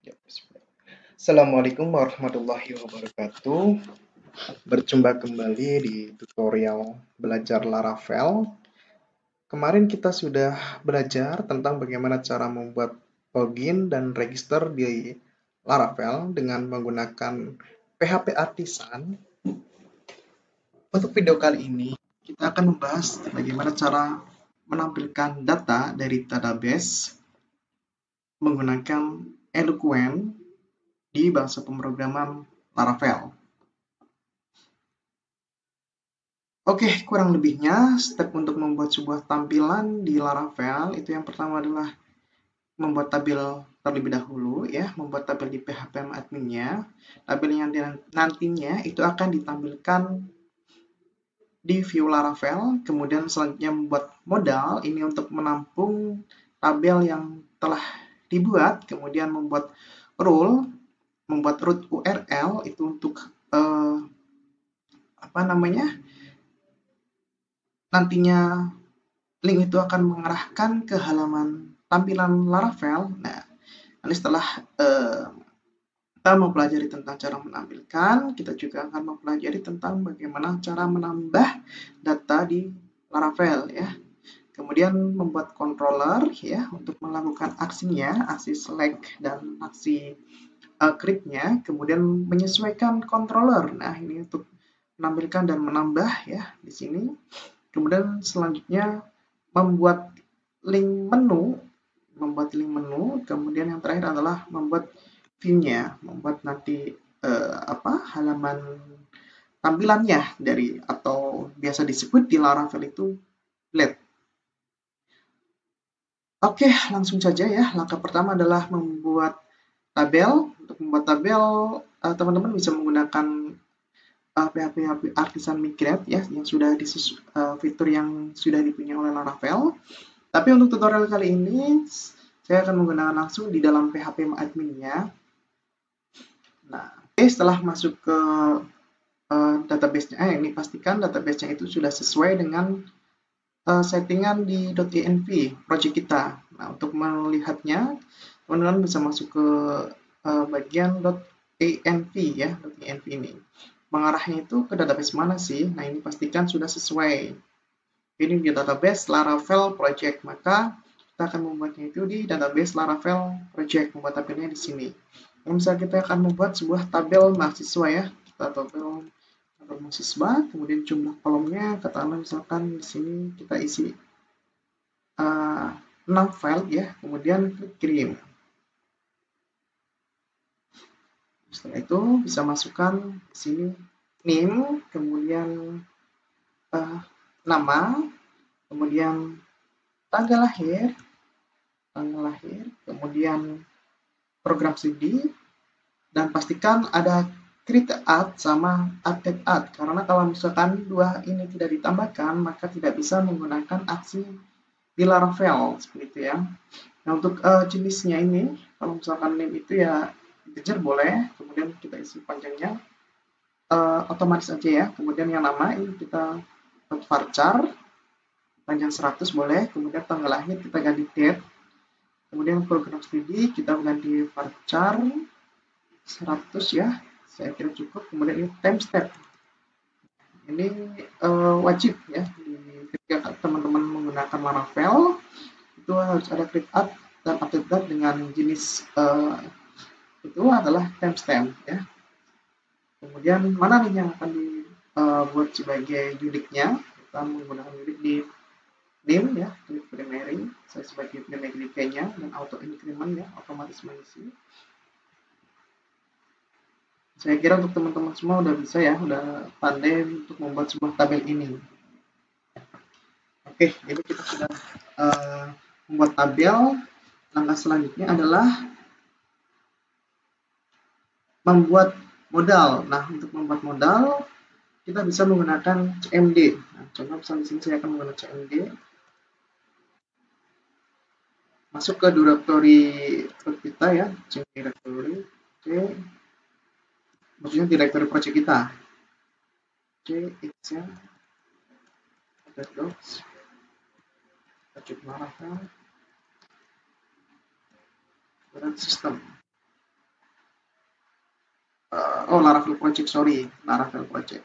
Ya, bismillah. Assalamualaikum warahmatullahi wabarakatuh. Berjumpa kembali di tutorial belajar Laravel. Kemarin kita sudah belajar tentang bagaimana cara membuat login dan register di Laravel dengan menggunakan PHP Artisan. Untuk video kali ini, kita akan membahas bagaimana cara menampilkan data dari database menggunakan Eloquent di bahasa pemrograman Laravel. Oke, kurang lebihnya step untuk membuat sebuah tampilan di Laravel itu yang pertama adalah membuat tabel terlebih dahulu ya, membuat tabel di PHP adminnya. Tabel yang nantinya itu akan ditampilkan di view Laravel, kemudian selanjutnya membuat modal ini untuk menampung tabel yang telah dibuat, kemudian membuat rule, membuat root URL itu untuk nantinya link itu akan mengarahkan ke halaman tampilan Laravel. Nah, nanti setelah kita mempelajari tentang cara menampilkan, kita juga akan mempelajari tentang bagaimana cara menambah data di Laravel ya. Kemudian membuat controller ya untuk melakukan aksinya, aksi select dan aksi create-nya, kemudian menyesuaikan controller. Nah, ini untuk menampilkan dan menambah ya di sini. Kemudian selanjutnya membuat link menu, kemudian yang terakhir adalah membuat view-nya, membuat nanti halaman tampilannya dari atau biasa disebut di Laravel itu blade. Oke, langsung saja ya. Langkah pertama adalah membuat tabel. Untuk membuat tabel, teman-teman bisa menggunakan PHP Artisan Migrate ya, yang sudah fitur yang sudah dipunyai oleh Laravel. Tapi untuk tutorial kali ini, saya akan menggunakan langsung di dalam PHP admin-nya. Nah, setelah masuk ke database-nya, ini pastikan database-nya itu sudah sesuai dengan settingan di .env project kita. Nah, untuk melihatnya, teman-teman bisa masuk ke bagian .env ya, .env ini. Mengarahnya itu ke database mana sih? Nah, ini pastikan sudah sesuai. Ini di database Laravel project, maka kita akan membuatnya itu di database Laravel project, membuat tabelnya di sini. Misalnya kita akan membuat sebuah tabel mahasiswa ya, kita tabel mahasiswa, kemudian jumlah kolomnya, katakanlah misalkan di sini kita isi 6 file ya, kemudian klik kirim. Setelah itu bisa masukkan di sini name, kemudian nama, kemudian tanggal lahir, kemudian program studi, dan pastikan ada create add sama update add, karena kalau misalkan dua ini tidak ditambahkan maka tidak bisa menggunakan aksi di Laravel seperti itu ya. Nah, untuk jenisnya ini kalau misalkan name itu ya integer boleh, kemudian kita isi panjangnya otomatis aja ya. Kemudian yang nama ini kita varchar panjang 100 boleh, kemudian tanggal lahir kita ganti date, kemudian program studi kita ganti varchar 100 ya, saya kira cukup. Kemudian ini timestamp, ini wajib ya ketika teman-teman menggunakan Laravel itu harus ada create add dan update add dengan jenis itu adalah timestamp ya. Kemudian mana nih yang akan dibuat sebagai unique-nya, kita menggunakan unique di name ya, klik primary, saya sebagai primary key-nya, dan auto increment ya, otomatis mengisi. Saya kira untuk teman-teman semua udah bisa ya, udah pandai untuk membuat sebuah tabel ini. Oke, jadi kita sudah membuat tabel. Langkah selanjutnya adalah membuat modal. Nah, untuk membuat modal, kita bisa menggunakan CMD. Nah, contoh misalnya di sini saya akan menggunakan CMD. Masuk ke directory kita ya, CMD directory. Oke. Maksudnya directory project kita. Oke, X-nya. Ada docs. Project Laravel. Dan sistem. oh, Laravel project, sorry, Laravel project.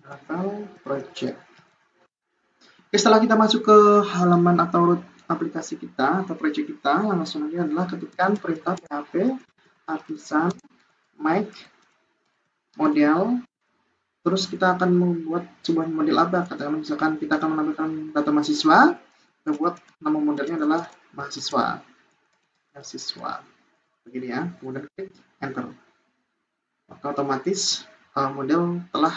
Laravel project. Oke, setelah kita masuk ke halaman atau root aplikasi kita atau project kita, langsung aja adalah ketikkan perintah php artisan make model. Terus kita akan membuat sebuah model apa? Katakan misalkan kita akan menampilkan data mahasiswa, kita buat nama modelnya adalah mahasiswa. Mahasiswa. Begini ya, kemudian klik enter. Maka otomatis model telah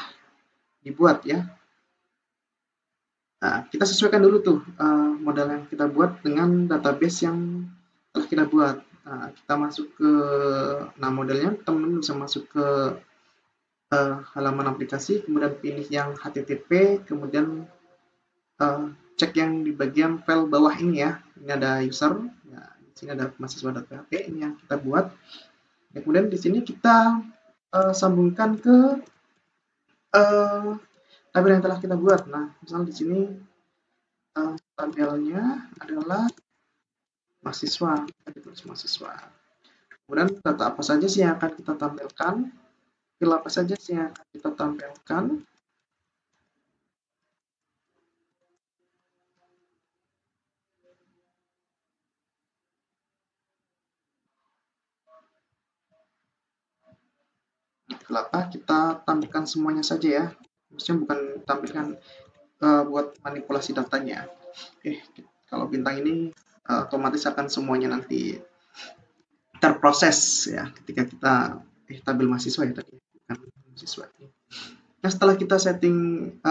dibuat ya. Nah, kita sesuaikan dulu tuh model yang kita buat dengan database yang telah kita buat. Nah, kita masuk ke modelnya, teman-teman bisa masuk ke halaman aplikasi, kemudian pilih yang HTTP, kemudian cek yang di bagian file bawah ini ya. Ini ada user, ya, di sini ada mahasiswa.php, ini yang kita buat. Dan kemudian di sini kita sambungkan ke tabel yang telah kita buat. Nah, misalnya di sini tabelnya adalah mahasiswa, kita tulis mahasiswa. Kemudian data apa saja sih yang akan kita tampilkan? File apa saja sih yang akan kita tampilkan? Kenapa kita tampilkan semuanya saja ya? Maksudnya bukan tampilkan buat manipulasi datanya. Kalau bintang ini otomatis akan semuanya nanti terproses ya ketika kita tabel mahasiswa ya tadi, bukan mahasiswa. Nah, setelah kita setting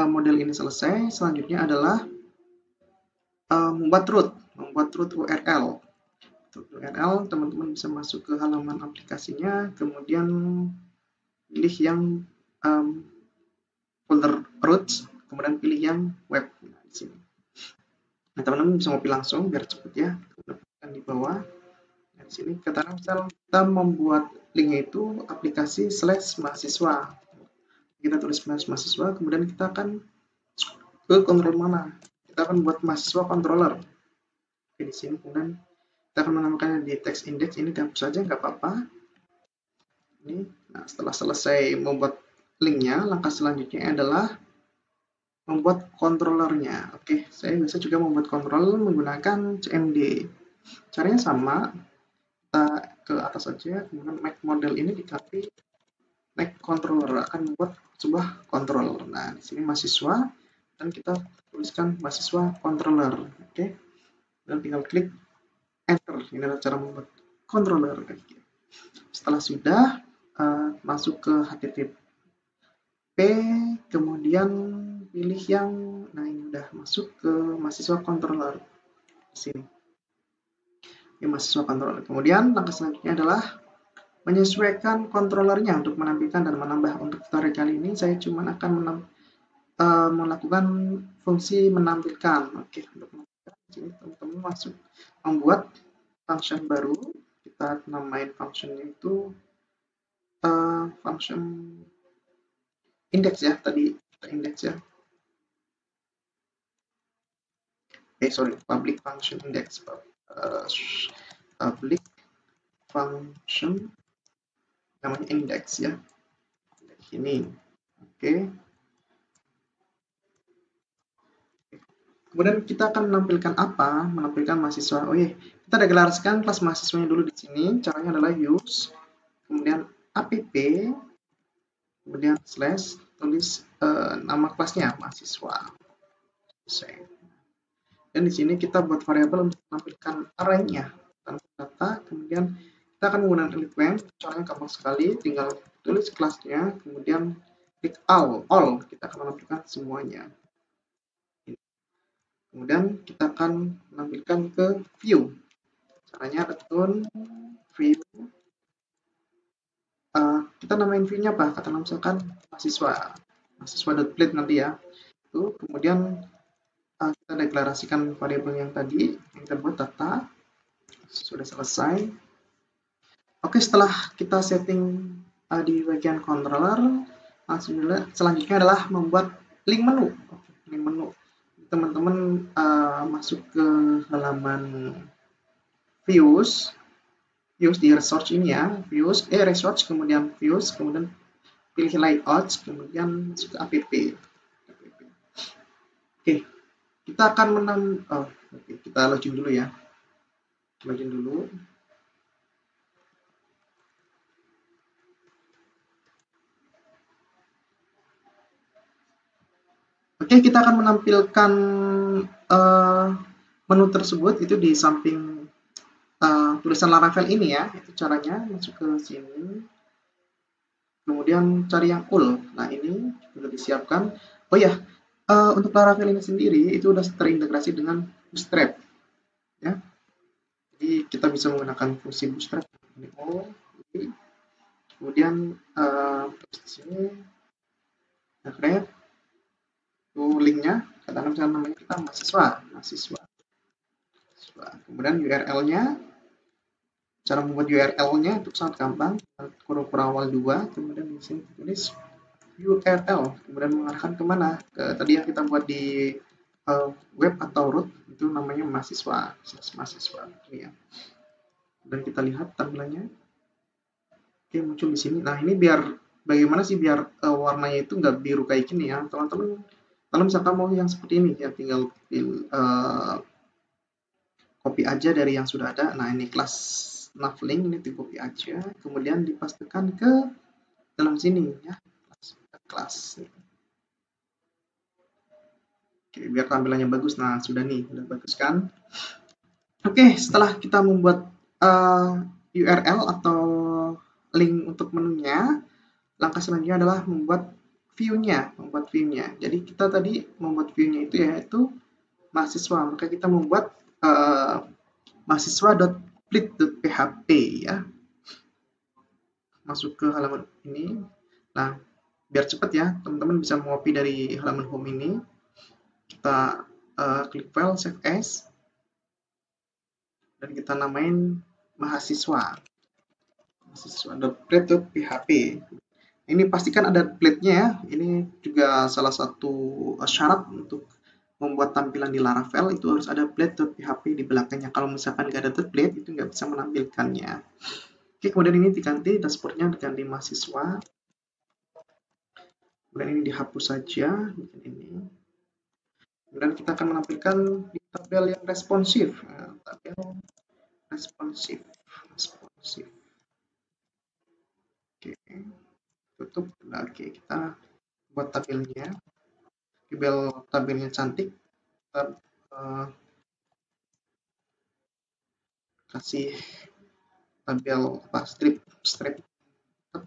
model ini selesai, selanjutnya adalah membuat root URL. URL, teman-teman bisa masuk ke halaman aplikasinya, kemudian pilih yang folder roots, kemudian pilih yang web. Nah, di sini. Nah, teman-teman bisa copy langsung biar cepet ya. Tekan di bawah. Nah, di sini katakan misal kita membuat linknya itu aplikasi /mahasiswa. Kita tulis mahasiswa, kemudian kita akan ke kontrol mana? Kita akan buat mahasiswa controller. Oke, di sini kemudian kita akan menambahkannya di text index, ini dihapus saja nggak apa-apa. Ini, nah setelah selesai membuat linknya, langkah selanjutnya adalah membuat controllernya. Oke, saya biasa juga membuat controller menggunakan CMD. Caranya sama, kita ke atas saja, kemudian make model ini dikasih make controller, akan membuat sebuah controller. Nah, di sini mahasiswa, dan kita tuliskan mahasiswa controller. Oke, dan tinggal klik enter. Ini adalah cara membuat controller. Setelah sudah masuk ke HTTP, kemudian pilih yang, nah ini udah masuk ke mahasiswa controller di sini. Ini mahasiswa controller. Kemudian langkah selanjutnya adalah menyesuaikan controllernya untuk menampilkan dan menambah. Untuk tutorial kali ini saya cuma akan melakukan fungsi menampilkan. Oke, untuk menampilkan sini teman-teman masuk membuat function baru. Kita namain functionnya itu function index ya, tadi kita index ya. Public function index. Public function namanya index ya. Ini. Oke. Kemudian kita akan menampilkan apa? Menampilkan mahasiswa. Oh iya, kita deklarasikan kelas mahasiswanya dulu di sini. Caranya adalah use, kemudian app, kemudian slash, tulis nama kelasnya mahasiswa. Dan di sini kita buat variabel untuk menampilkan array-nya tanpa data. Kemudian kita akan menggunakan element. Caranya gampang sekali, tinggal tulis kelasnya, kemudian klik all. Kita akan menampilkan semuanya. Kemudian kita akan menampilkan ke view. Caranya return view. Kita namain view-nya apa? Katakanlah misalkan mahasiswa.plate nanti ya. Itu kemudian kita deklarasikan variabel yang tadi yang kita buat data. Sudah selesai. Oke, setelah kita setting di bagian controller, selanjutnya adalah membuat link menu. Link menu. Teman-teman masuk ke halaman views, views di resource ini ya, resource, kemudian views, kemudian pilih layouts, kemudian masuk ke app. Oke, kita akan oke, kita login dulu ya. Login dulu. Oke, kita akan menampilkan menu tersebut itu di samping tulisan Laravel ini ya. Itu caranya, masuk ke sini. Kemudian cari yang full. Nah, ini sudah disiapkan. Oh ya, untuk Laravel ini sendiri itu sudah terintegrasi dengan Bootstrap ya. Jadi kita bisa menggunakan fungsi Bootstrap. Kemudian di sini create linknya, katakan misalnya namanya kita mahasiswa. Kemudian URL-nya, cara membuat URL-nya itu sangat gampang, kurung awal 2, kemudian di sini tulis URL, kemudian mengarahkan kemana? Tadi yang kita buat di web atau root itu namanya mahasiswa ini ya. Dan kita lihat tampilannya. Oke, muncul di sini. Nah, ini biar bagaimana sih biar warnanya itu nggak biru kayak gini ya, teman-teman. Kalau misalkan mau yang seperti ini ya, tinggal copy aja dari yang sudah ada. Nah, ini kelas navlink ini di copy aja, kemudian dipastikan ke dalam sini ya, kelas. Oke, biar tampilannya bagus. Nah, sudah nih, sudah bagus kan? Oke, setelah kita membuat URL atau link untuk menunya, langkah selanjutnya adalah membuat view-nya. Jadi kita tadi membuat view-nya itu yaitu mahasiswa, maka kita membuat mahasiswa.split.php ya. Masuk ke halaman ini. Nah, biar cepat ya, teman-teman bisa mengcopy dari halaman home ini. Kita klik file, save as, dan kita namain mahasiswa.split.php. Ini pastikan ada plate-nya ya. Ini juga salah satu syarat untuk membuat tampilan di Laravel itu harus ada plate.php di belakangnya. Kalau misalkan nggak ada plate, itu nggak bisa menampilkannya. Oke, kemudian ini diganti dashboardnya diganti mahasiswa. Kemudian ini dihapus saja, ini. Kemudian kita akan menampilkan di tabel yang responsif. Nah, tabel responsif. Oke, tutup. Nah, oke, kita buat tabelnya. Tabelnya cantik. Kita kasih tabel strip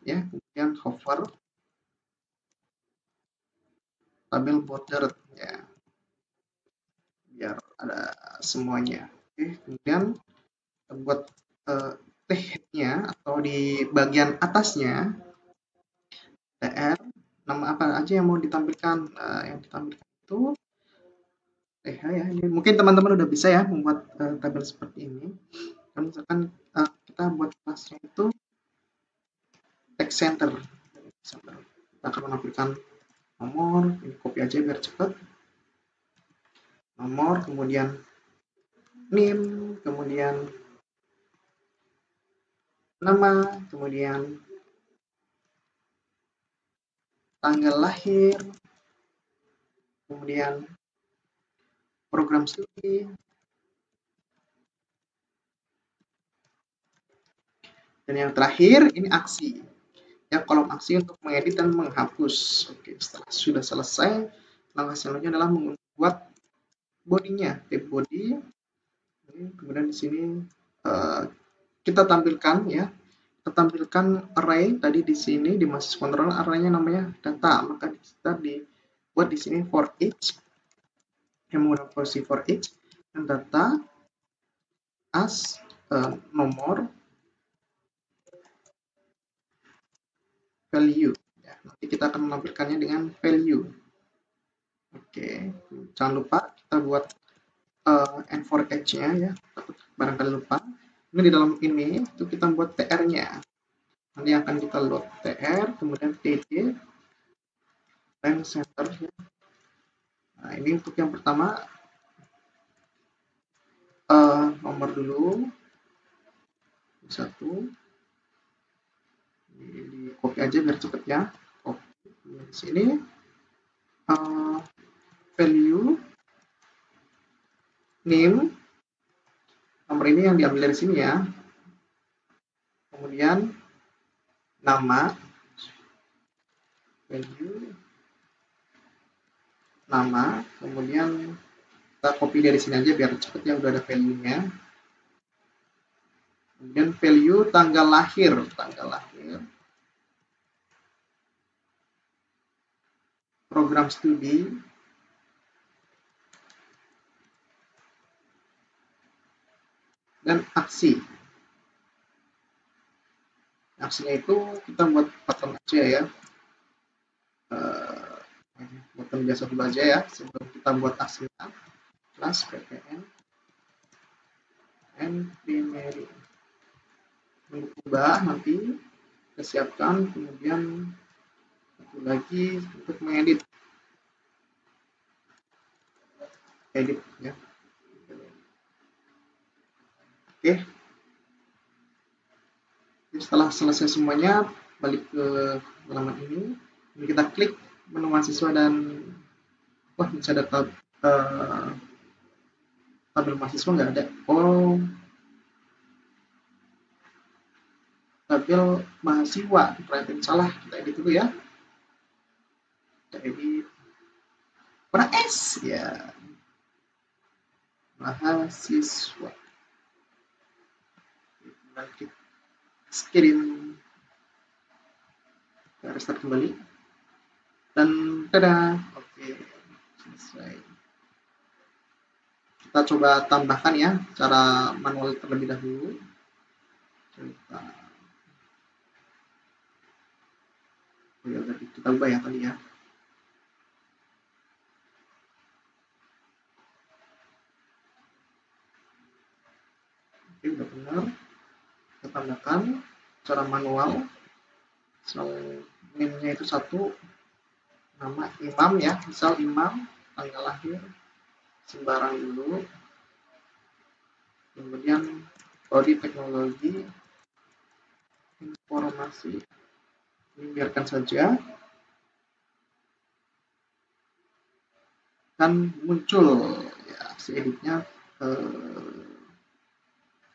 ya, kemudian hover tabel border ya, biar ada semuanya. Oke, kemudian kita buat head-nya atau di bagian atasnya tr, nama apa aja yang mau ditampilkan. Yang ditampilkan itu ya, ini mungkin teman-teman udah bisa ya membuat tabel seperti ini. Kalau misalkan kita buat kelasnya itu text center. Kita akan menampilkan nomor, ini copy aja biar cepat. Nomor, kemudian name, kemudian nama, kemudian tanggal lahir, kemudian program studi, dan yang terakhir ini aksi. Ya, kolom aksi untuk mengedit dan menghapus. Oke, setelah sudah selesai, langkah selanjutnya adalah membuat bodinya, body. Kemudian di sini kita tampilkan ya, kita tampilkan array tadi di sini di mahasiswa control, arraynya namanya data, maka kita dibuat di sini for each yang menggunakan posisi for each dan data as nomor value ya, nanti kita akan menampilkannya dengan value. Oke, jangan lupa kita buat and for each-nya ya, barangkali lupa. Ini di dalam ini itu kita buat tr-nya, nanti akan kita load tr, kemudian td dan center ya. Nah, ini untuk yang pertama nomor dulu, satu, di copy aja biar cepet ya. Copy di sini, value name, nomor ini yang diambil dari sini ya. Kemudian nama, value nama, kemudian kita copy dari sini aja biar cepet ya, udah ada value-nya. Kemudian value tanggal lahir, program studi, dan aksi. Aksinya itu kita buat pattern aja ya, pattern biasa dulu aja ya sebelum kita buat aksinya. Kelas ppn and primary, mengubah nanti kita siapkan, kemudian satu lagi untuk mengedit, edit ya. Oke, setelah selesai semuanya, balik ke halaman ini kita klik menu mahasiswa dan wah, bisa ada tabel mahasiswa nggak ada. Oh, tabel mahasiswa, berarti salah, kita edit dulu ya. Kita edit warna S ya, mahasiswa. Kita screen, kita restart kembali dan tada, oke, selesai. Kita coba tambahkan ya, cara manual terlebih dahulu. Kita ubah ya tadi ya. Oke, udah benar. Kita tambahkan cara manual. Name-nya itu satu, nama imam ya, misal imam, tanggal lahir sembarang dulu, kemudian prodi teknologi informasi, ini biarkan saja, kan muncul ya si editnya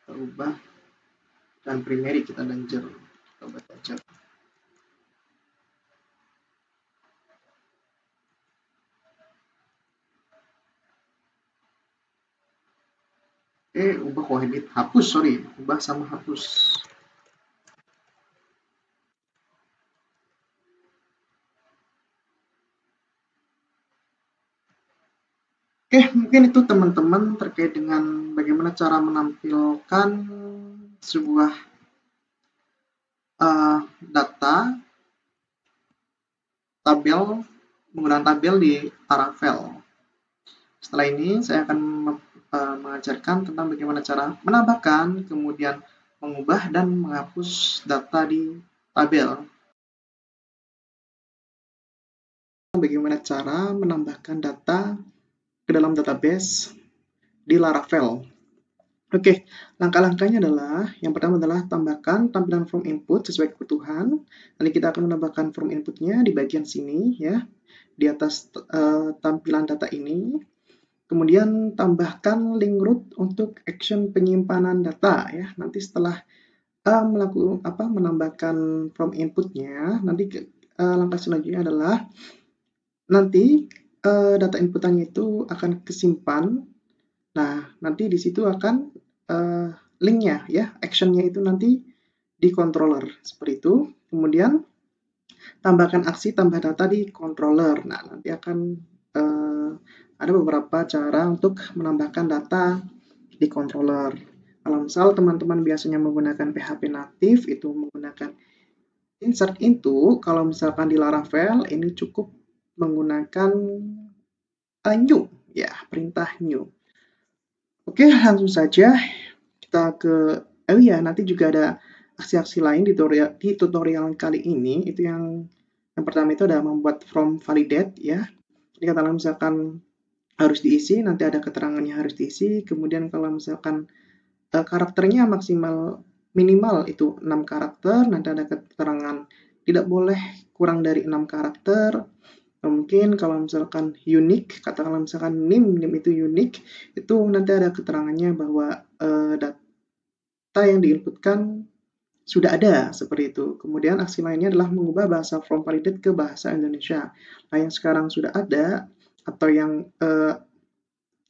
terubah, dan primary kita danger, kita ubah danger. Ubah kok edit, hapus, sorry, ubah sama hapus. Oke, mungkin itu teman-teman terkait dengan bagaimana cara menampilkan sebuah data tabel menggunakan tabel di Laravel. Setelah ini saya akan mengajarkan tentang bagaimana cara menambahkan, kemudian mengubah dan menghapus data di tabel. Bagaimana cara menambahkan data ke dalam database di Laravel. Oke, langkah-langkahnya adalah, yang pertama adalah tambahkan tampilan form input sesuai kebutuhan. Nanti kita akan menambahkan form inputnya di bagian sini ya, di atas tampilan data ini. Kemudian tambahkan link root untuk action penyimpanan data ya. Nanti setelah menambahkan form inputnya, nanti langkah selanjutnya adalah nanti data inputannya itu akan kesimpan. Nah, nanti di situ akan linknya ya, actionnya itu nanti di controller seperti itu. Kemudian tambahkan aksi tambah data di controller. Nah, nanti akan ada beberapa cara untuk menambahkan data di controller. Kalau misal teman-teman biasanya menggunakan PHP native, itu menggunakan insert into. Kalau misalkan di Laravel, ini cukup menggunakan new, ya, perintah new. Oke, langsung saja kita ke, nanti juga ada aksi-aksi lain di tutorial kali ini. Itu yang pertama itu adalah membuat form validate ya. Jadi katakanlah misalkan harus diisi, nanti ada keterangannya harus diisi. Kemudian kalau misalkan karakternya maksimal minimal itu 6 karakter, nanti ada keterangan tidak boleh kurang dari 6 karakter. Mungkin kalau misalkan unik, katakanlah misalkan NIM itu unik, itu nanti ada keterangannya bahwa data yang diinputkan sudah ada, seperti itu. Kemudian aksi lainnya adalah mengubah bahasa from validate ke bahasa Indonesia. Nah, yang sekarang sudah ada atau yang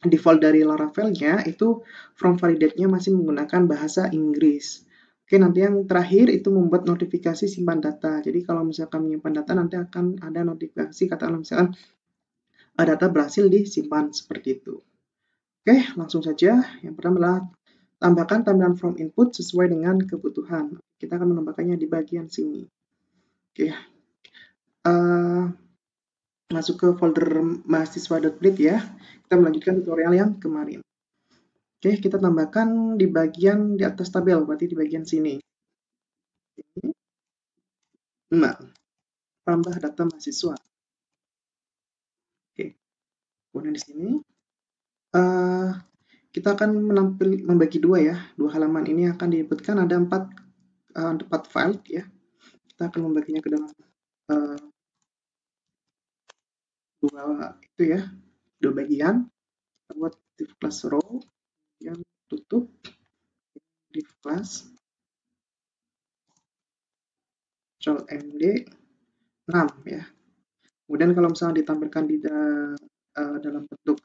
default dari Laravel-nya itu from validate-nya masih menggunakan bahasa Inggris. Oke, nanti yang terakhir itu membuat notifikasi simpan data. Jadi kalau misalkan menyimpan data nanti akan ada notifikasi, katakanlah misalkan data berhasil disimpan, seperti itu. Oke, langsung saja. Yang pertama adalah tambahkan tampilan from input sesuai dengan kebutuhan. Kita akan menambahkannya di bagian sini. Oke, masuk ke folder mahasiswa.blade ya. Kita melanjutkan tutorial yang kemarin. Oke, kita tambahkan di bagian di atas tabel, berarti di bagian sini. Nah, tambah data mahasiswa. Oke, kemudian di sini kita akan membagi dua ya. Dua halaman ini akan diinputkan ada 4 file ya. Kita akan membaginya ke dalam dua bagian. Kita buat div class row yang tutup div class control md 6 ya. Kemudian kalau misalnya ditampilkan di dalam bentuk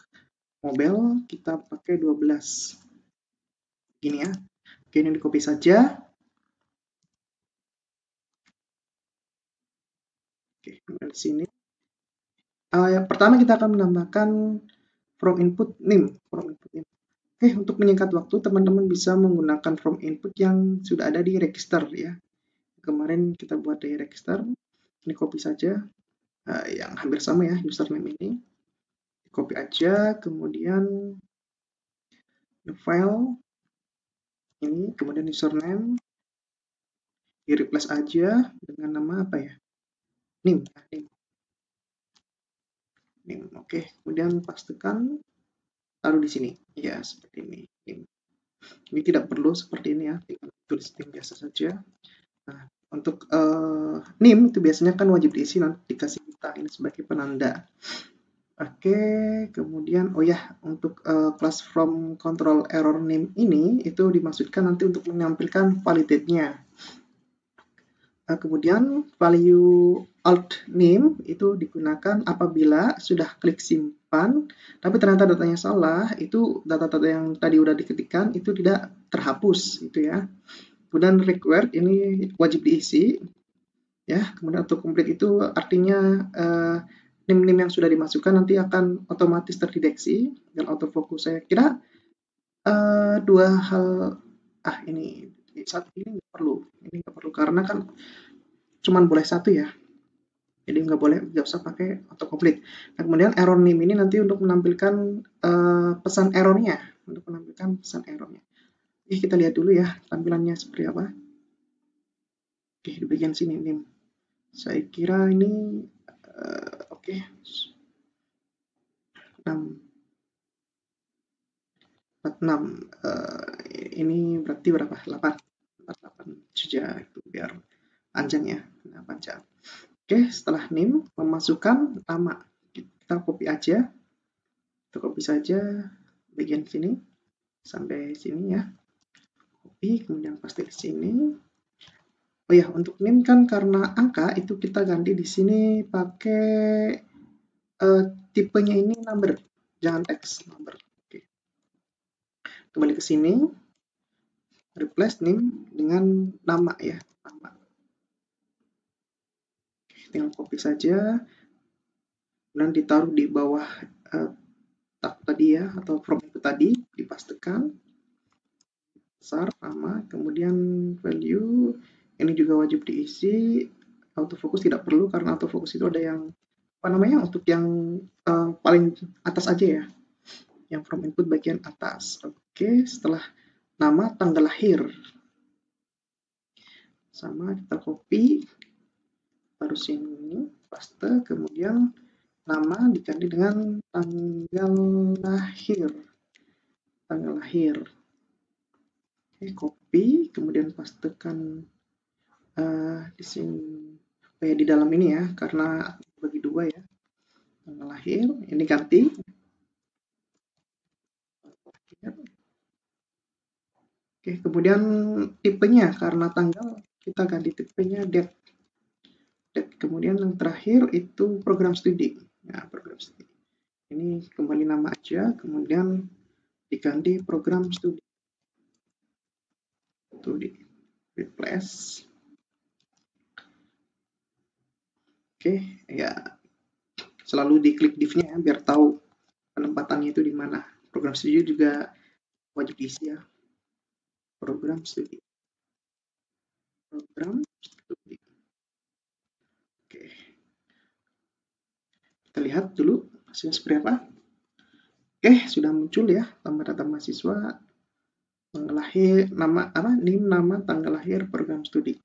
mobile, kita pakai 12 gini ya. Oke, ini di copy saja. Oke, kemudian di sini yang pertama kita akan menambahkan from input name. Oke, untuk menyingkat waktu, teman-teman bisa menggunakan from input yang sudah ada di register ya. Kemarin kita buat di register. Ini copy saja. Yang hampir sama ya, username ini. Copy aja, kemudian file ini, kemudian username di replace aja dengan nama apa ya? Name. Oke, kemudian pastikan taruh di sini. Ya, seperti ini. Ini tidak perlu seperti ini ya, tinggal tulis name biasa saja. Nah, untuk name itu biasanya kan wajib diisi, nanti dikasih kita ini sebagai penanda. Oke, kemudian untuk class from control error name ini itu dimaksudkan nanti untuk menampilkan validate-nya. Kemudian value alt name itu digunakan apabila sudah klik simpan, tapi ternyata datanya salah, itu data-data yang tadi udah diketikkan itu tidak terhapus, itu ya. Kemudian required ini wajib diisi, ya. Kemudian auto complete itu artinya name-name yang sudah dimasukkan nanti akan otomatis terdeteksi dan autofocus. Saya kira dua hal ini saat ini nggak perlu karena kan cuman boleh satu ya, jadi nggak usah pakai autocomplete. Nah, kemudian error name ini nanti untuk menampilkan pesan errornya, Oke, kita lihat dulu ya tampilannya seperti apa. Oke, di bagian sini name. Saya kira ini oke. 46 ini berarti berapa? 48 saja itu biar panjang ya. Nah, panjang. Oke, setelah name memasukkan nama. Kita copy aja. Kita copy saja bagian sini sampai sini ya. Copy, kemudian paste di sini. Oh ya, untuk name kan karena angka itu kita ganti di sini pakai tipenya ini number, jangan text, number. Oke. Kembali ke sini, replace name dengan nama ya, nama. Tinggal copy saja dan ditaruh di bawah tag tadi ya, atau from itu tadi, dipastikan besar nama, kemudian value ini juga wajib diisi. Autofocus tidak perlu karena autofocus itu ada yang untuk yang paling atas aja ya, yang from input bagian atas. Oke, setelah nama, tanggal lahir sama, kita copy, taruh sini, paste, kemudian nama diganti dengan tanggal lahir. Oke, copy, copy, kemudian pastekan di sini, di dalam ini ya, karena bagi dua ya, tanggal lahir, ini ganti. Oke, kemudian tipenya, karena tanggal, kita ganti tipenya date. Kemudian yang terakhir itu program studi. Nah, program studi. Ini kembali nama aja, kemudian diganti program studi. Studi. Replace. Oke, ya. Selalu diklik div-nya ya, biar tahu penempatannya itu di mana. Program studi juga wajib diisi ya. Program studi. Program studi. Oke. Kita lihat dulu hasilnya seperti apa. Oke, sudah muncul ya tambah data mahasiswa, tanggal lahir, nama apa? NIM, nama, tanggal lahir, program studi.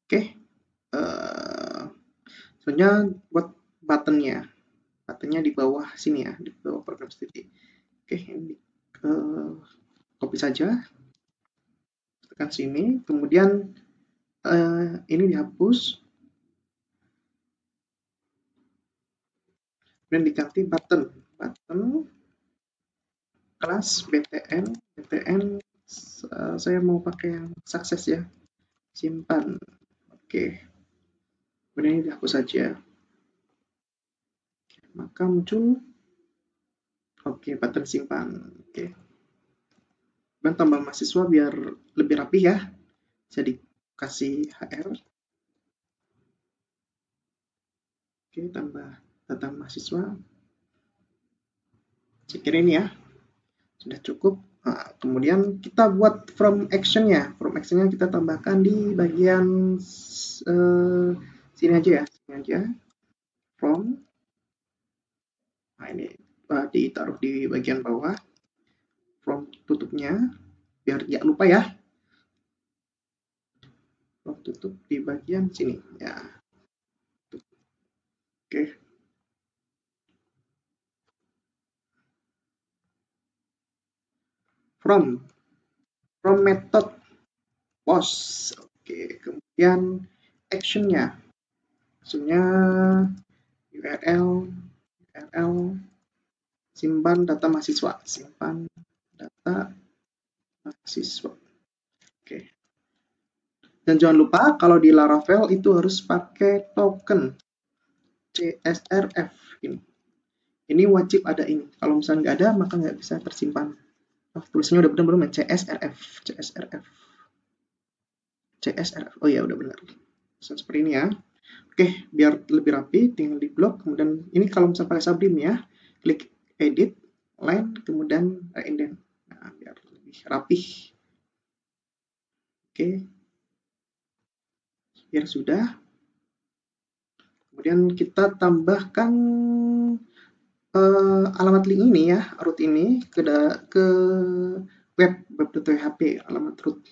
Oke. Selanjutnya buat buttonnya. Buttonnya di bawah sini ya, di bawah program studi. Oke, ini copy saja. Tekan sini, kemudian ini dihapus. Kemudian diganti button kelas BTN saya mau pakai yang sukses ya, simpan. Oke, kemudian ini dihapus saja, maka muncul button simpan. Oke, dan tambah mahasiswa biar lebih rapi ya, jadi kasih HR. Oke, tambah data mahasiswa. Saya kira ini ya sudah cukup. Nah, kemudian kita buat from action-nya. From action-nya kita tambahkan di bagian sini aja ya. Sini aja. From. Nah, ini ditaruh di bagian bawah. From tutupnya. Biar tidak lupa ya. From tutup di bagian sini. Ya. Oke. From method post. Oke. Kemudian action-nya. Maksudnya URL simpan data mahasiswa, simpan data mahasiswa. Oke. Dan jangan lupa kalau di Laravel itu harus pakai token CSRF ini. Ini wajib ada ini. Kalau misalnya nggak ada, maka nggak bisa tersimpan. Tulisnya udah benar belum ya? CSRF. Oh ya, udah benar. Seperti ini ya. Oke, biar lebih rapi, tinggal di blok. Kemudian ini kalau misalnya pakai Sublime ya, klik edit, line, kemudian indent. Nah, biar lebih rapih. Oke, biar sudah. Kemudian kita tambahkan alamat link ini ya, root ini ke web.php, alamat root.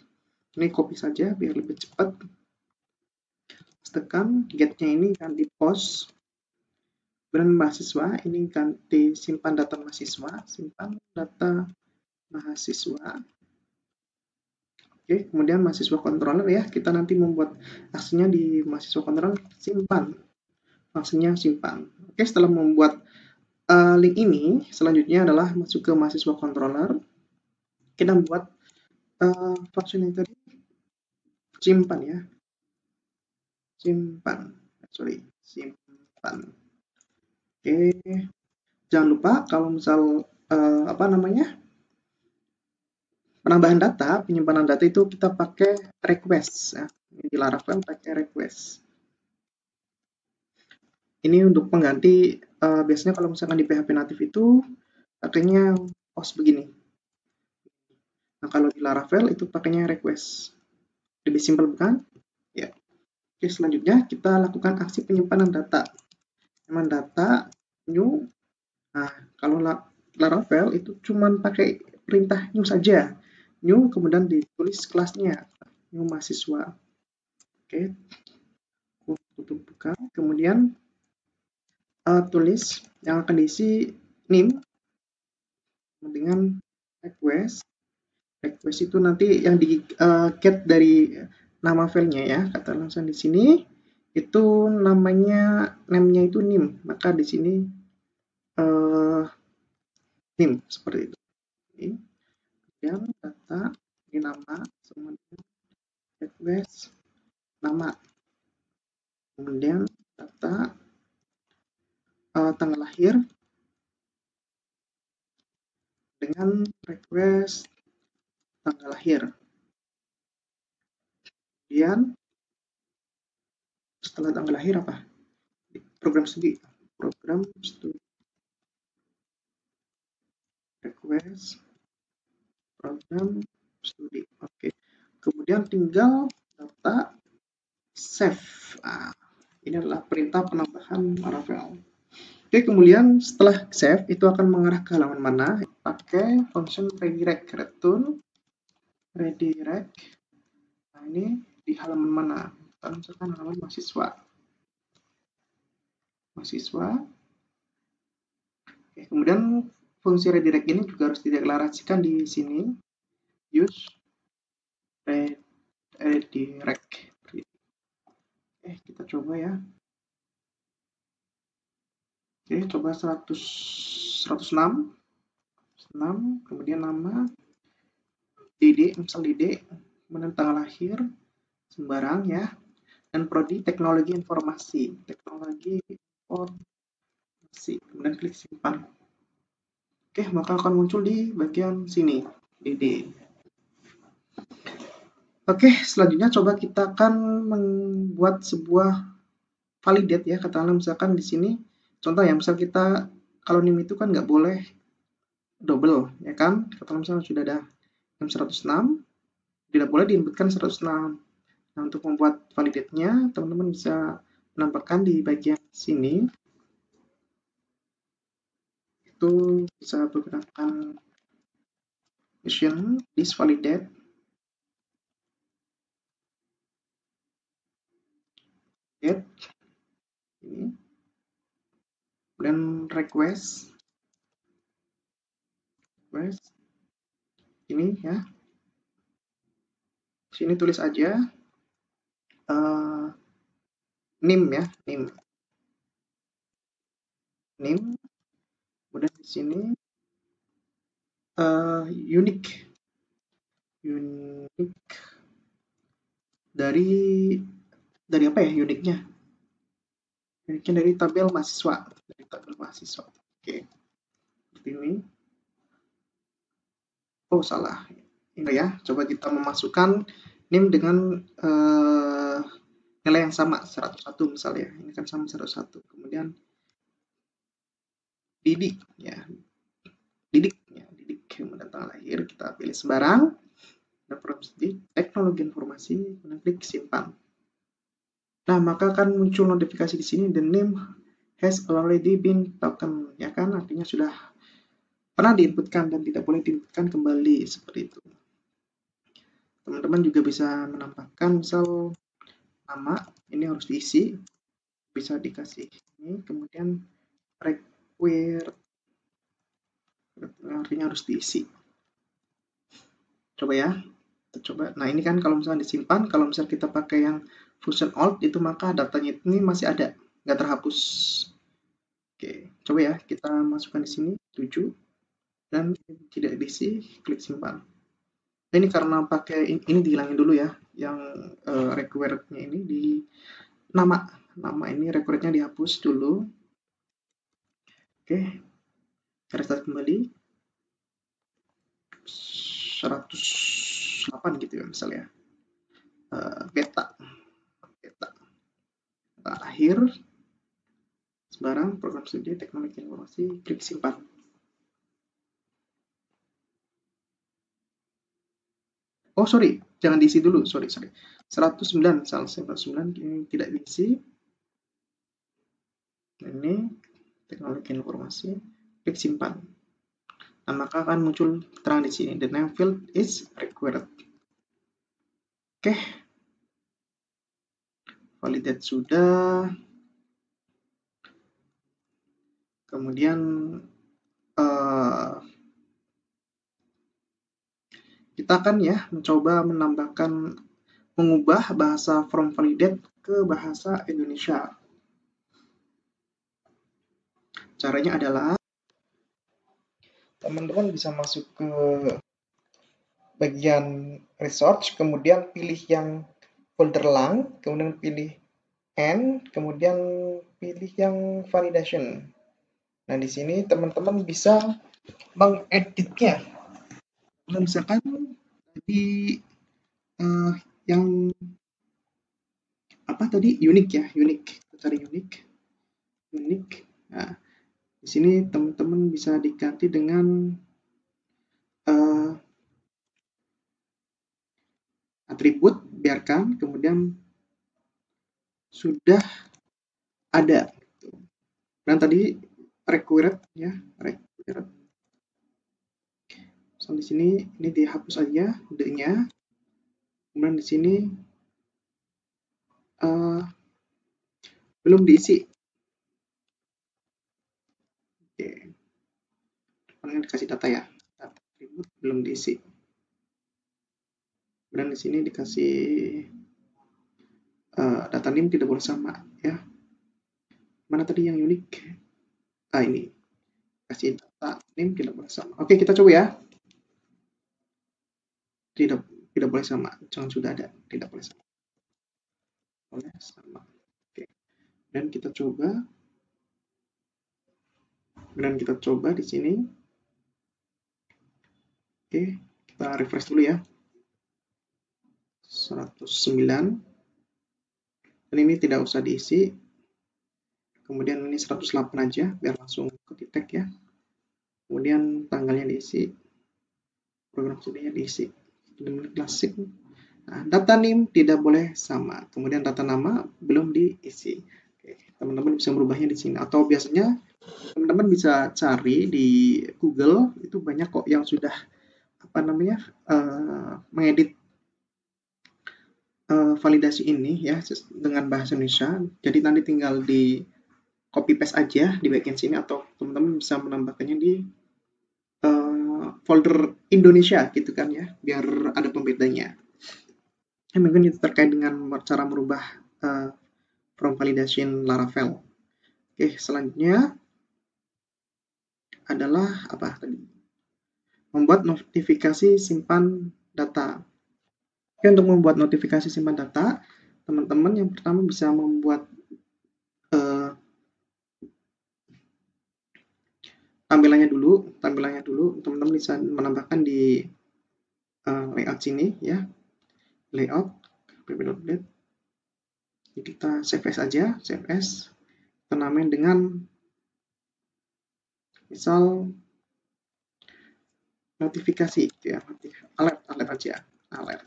Ini copy saja biar lebih cepat. Tekan get-nya ini ganti post. Kemudian mahasiswa ini ganti simpan data mahasiswa, Oke, kemudian mahasiswa controller ya, kita nanti membuat aksinya di mahasiswa controller simpan. Fungsinya simpan. Oke, setelah membuat link ini, selanjutnya adalah masuk ke mahasiswa controller. Kita membuat function yang tadi simpan ya. Simpan. Oke. Jangan lupa kalau misal penambahan data, penyimpanan data itu kita pakai request ya. Di Laravel pakai request. Ini untuk pengganti biasanya kalau misalkan di PHP natif itu pakainya post begini. Nah, kalau di Laravel itu pakainya request. Lebih simpel bukan? Ya. Oke, selanjutnya kita lakukan aksi penyimpanan data. Penyimpanan data new. Nah, kalau Laravel itu cuma pakai perintah new saja. New kemudian ditulis kelasnya new mahasiswa. Oke. Tutup buka. Kemudian tulis yang akan diisi name dengan request. Request itu nanti yang di get dari nama filenya ya. Kata langsung di sini itu namanya name-nya itu nim. Maka di sini nim seperti itu. Nim. Kemudian data di nama, kemudian request nama, kemudian data tanggal lahir dengan request tanggal lahir. Kemudian setelah tanggal lahir apa? Program studi request program studi. Oke. Kemudian tinggal data save. Nah, ini adalah perintah penambahan Laravel. Oke, kemudian setelah save itu akan mengarah ke halaman mana? Pakai function redirect, return redirect. Nah, ini di halaman mana? Kita misalkan halaman mahasiswa. Oke, kemudian fungsi redirect ini juga harus dideklarasikan di sini. Use redirect. Kita coba ya. Oke, coba 106, kemudian nama DD, misal DD, kemudian tanggal lahir, sembarang ya, dan prodi teknologi informasi, kemudian klik simpan. Oke, maka akan muncul di bagian sini, DD. Oke, selanjutnya coba kita akan membuat sebuah validate ya, katakanlah misalkan di sini, contoh ya, misal kita kalau nim itu kan nggak boleh double ya kan, katakanlah misalnya sudah ada nim 106, tidak boleh diinputkan 106. Nah, untuk membuat validate-nya, teman-teman bisa menambahkan di bagian sini. Itu bisa menggunakan function this validate. Get ini. Kemudian request ini ya. Sini tulis aja nim ya, nim. Kemudian di sini unique dari apa ya uniknya? Uniknya dari tabel mahasiswa, Oke, seperti ini. Oh salah, ini ya. Coba kita memasukkan nim dengan nilai yang sama 101 misalnya. Ini kan sama 101. Kemudian didik ya, kemudian tanggal lahir kita pilih sembarang. Dan program teknologi informasi, kemudian klik simpan. Nah, maka akan muncul notifikasi di sini, the name has already been taken, ya kan? Artinya sudah pernah diinputkan dan tidak boleh diinputkan kembali, seperti itu. Teman-teman juga bisa menambahkan, misal nama, ini harus diisi, bisa dikasih ini, kemudian require, artinya harus diisi. Coba ya, coba. Nah, ini kan kalau misalnya disimpan, kalau misalnya kita pakai yang function alt itu maka datanya ini masih ada, nggak terhapus. Oke, coba ya kita masukkan di sini 7 dan tidak diisi, klik simpan. Nah, ini karena pakai ini dihilangin dulu ya, yang required-nya ini di nama ini required-nya dihapus dulu. Oke, restart kembali 108 gitu ya misalnya. Beta akhir sembarang program studi teknologi informasi, klik simpan. Oh sorry, jangan diisi dulu, sorry 109 misal 109 ini tidak diisi. Ini teknologi informasi, klik simpan. Nah, maka akan muncul terang di sini, the name field is required. Oke, validate sudah. Kemudian kita akan ya mencoba mengubah bahasa from validate ke bahasa Indonesia. Caranya adalah teman-teman bisa masuk ke bagian research, kemudian pilih yang folder lang, kemudian pilih and, kemudian pilih yang validation. Nah, di sini teman-teman bisa mengeditnya. Kalau misalkan tadi yang apa tadi unik ya, unik, kita cari unik. Nah, di sini teman-teman bisa diganti dengan atribut, biarkan, kemudian sudah ada. Dan tadi required ya, required. So, di sini ini dihapus aja D-nya. Kemudian di sini belum diisi. Oke. Kemudian dikasih data ya. Atribut belum diisi. Kemudian di sini dikasih data name tidak boleh sama ya. Mana tadi yang unik? Ini. Kasih data name tidak boleh sama. Oke, kita coba ya. Tidak boleh sama. Jangan sudah ada. Tidak boleh sama. Boleh sama. Oke. Dan kita coba. Dan kita coba di sini. Oke, kita refresh dulu ya. 109. Dan ini tidak usah diisi. Kemudian ini 108 aja biar langsung kedetek ya. Kemudian tanggalnya diisi. Program studinya diisi. Dengan klasik. Nah, data name tidak boleh sama. Kemudian data nama belum diisi. Teman-teman bisa merubahnya di sini. Atau biasanya teman-teman bisa cari di Google, itu banyak kok yang sudah mengedit validasi ini ya dengan bahasa Indonesia. Jadi nanti tinggal di copy paste aja di bagian sini, atau teman-teman bisa menambahkannya di folder Indonesia gitu kan ya, biar ada pembedanya. Mungkin itu terkait dengan cara merubah from validation Laravel. Oke, selanjutnya adalah apa tadi? Membuat notifikasi simpan data. Oke, untuk membuat notifikasi simpan data, teman-teman yang pertama bisa membuat tampilannya dulu. Teman-teman bisa menambahkan di layout sini ya, layout pp.update. Kita save as aja, save as, kita namain dengan misal notifikasi ya, alert aja, alert.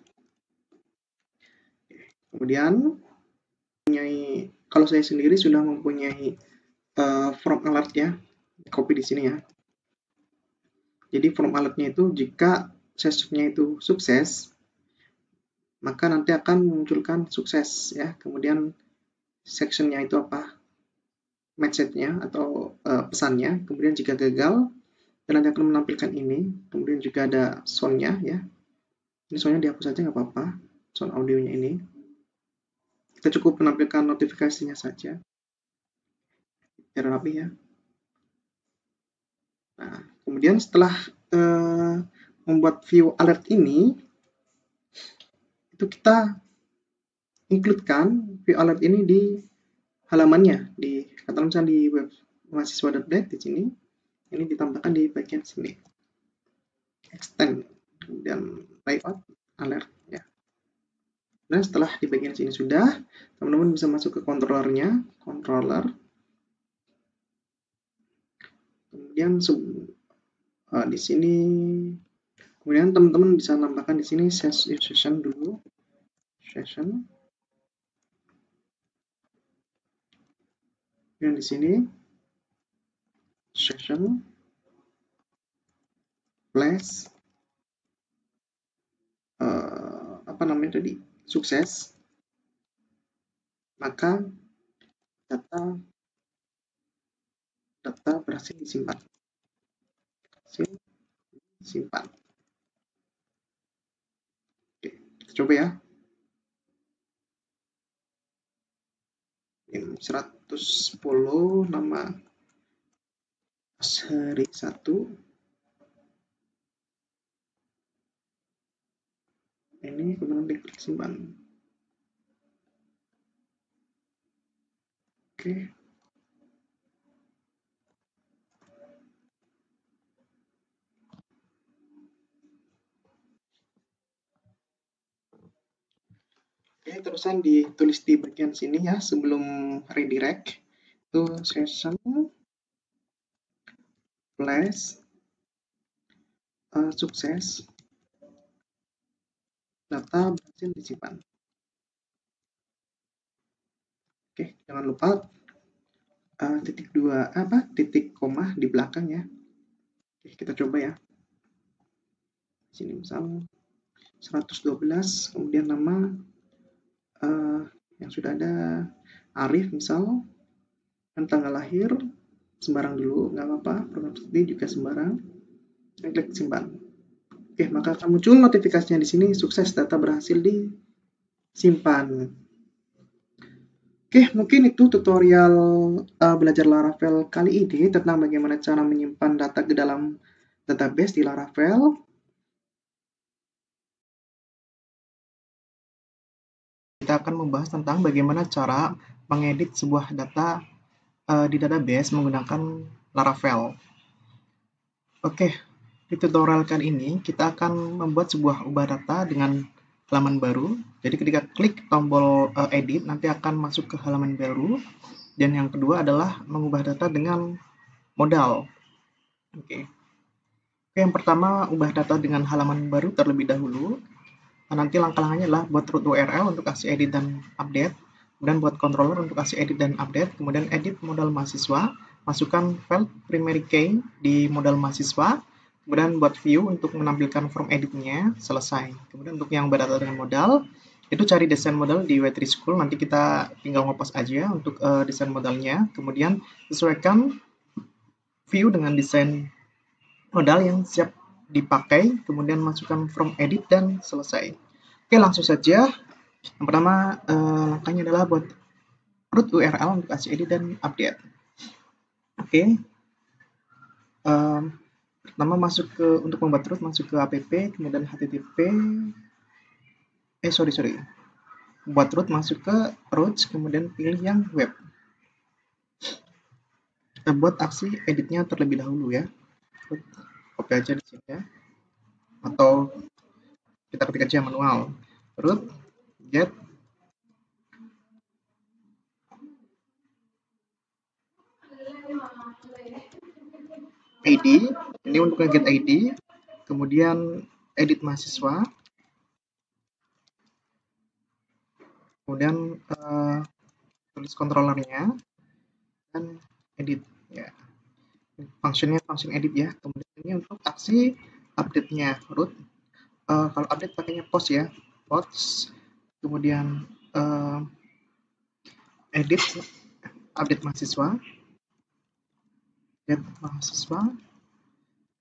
Kemudian kalau saya sendiri sudah mempunyai from alert ya, copy di sini ya. Jadi from alertnya itu jika sessionnya itu sukses, maka nanti akan memunculkan sukses ya. Kemudian sectionnya itu apa? Message-nya atau pesannya. Kemudian jika gagal, dan nanti akan menampilkan ini. Kemudian juga ada sound-nya ya. Ini sound-nya dihapus saja nggak apa-apa. Sound audionya ini. Kita cukup menampilkan notifikasinya saja. Biar rapi ya. Nah, kemudian setelah membuat view alert ini, itu kita include-kan view alert ini di halamannya, di katakanlah misalnya di web mahasiswa.net di sini, ini ditambahkan di bagian sini, extend, kemudian layout alert ya. Dan setelah di bagian sini sudah, teman-teman bisa masuk ke controllernya, controller, kemudian di sini, kemudian teman-teman bisa nambahkan di sini session dulu, session, dan di sini session plus apa namanya tadi, sukses, maka data berhasil disimpan. Simpan. Kita coba ya. 110 nama seri 1. Ini kemudian diklik simpan. Oke. Oke, terusan ditulis di bagian sini ya sebelum redirect. Itu session plus sukses data berhasil disimpan. Oke, jangan lupa titik dua titik koma di belakang ya. Oke, kita coba ya. Sini misal 112, kemudian nama yang sudah ada Arif misal, dan tanggal lahir sembarang dulu, nggak apa-apa, program studi juga sembarang, dan klik simpan. Oke, maka akan muncul notifikasinya di sini, sukses data berhasil disimpan. Oke, mungkin itu tutorial belajar Laravel kali ini tentang bagaimana cara menyimpan data ke dalam database di Laravel. Kita akan membahas tentang bagaimana cara mengedit sebuah data di database menggunakan Laravel. Oke, di tutorial kali ini kita akan membuat sebuah ubah data dengan halaman baru. Jadi ketika klik tombol edit nanti akan masuk ke halaman baru. Dan yang kedua adalah mengubah data dengan modal. Oke. Oke, yang pertama ubah data dengan halaman baru terlebih dahulu. Nanti langkah-langkahnya adalah buat root URL untuk aksi edit dan update. Kemudian buat controller untuk aksi edit dan update. Kemudian edit modal mahasiswa. Masukkan file primary key di modal mahasiswa. Kemudian buat view untuk menampilkan form editnya, selesai. Kemudian untuk yang berdata dengan modal, itu cari desain modal di W3 School, nanti kita tinggal ngepost aja untuk desain modalnya. Kemudian sesuaikan view dengan desain modal yang siap dipakai, kemudian masukkan form edit dan selesai. Oke, langsung saja. Yang pertama, langkahnya adalah buat root URL untuk aksi edit dan update. Oke. Pertama untuk membuat root masuk ke app, kemudian http buat root masuk ke root, kemudian pilih yang web. Kita buat aksi editnya terlebih dahulu ya. Copy aja di sini ya. Atau kita ketik aja manual. Root get ID, ini untuk get ID, kemudian edit mahasiswa, kemudian tulis controllernya dan edit ya. Fungsinya function edit ya. Kemudian ini untuk aksi update-nya root. Kalau update pakainya post ya, post. Kemudian edit update mahasiswa,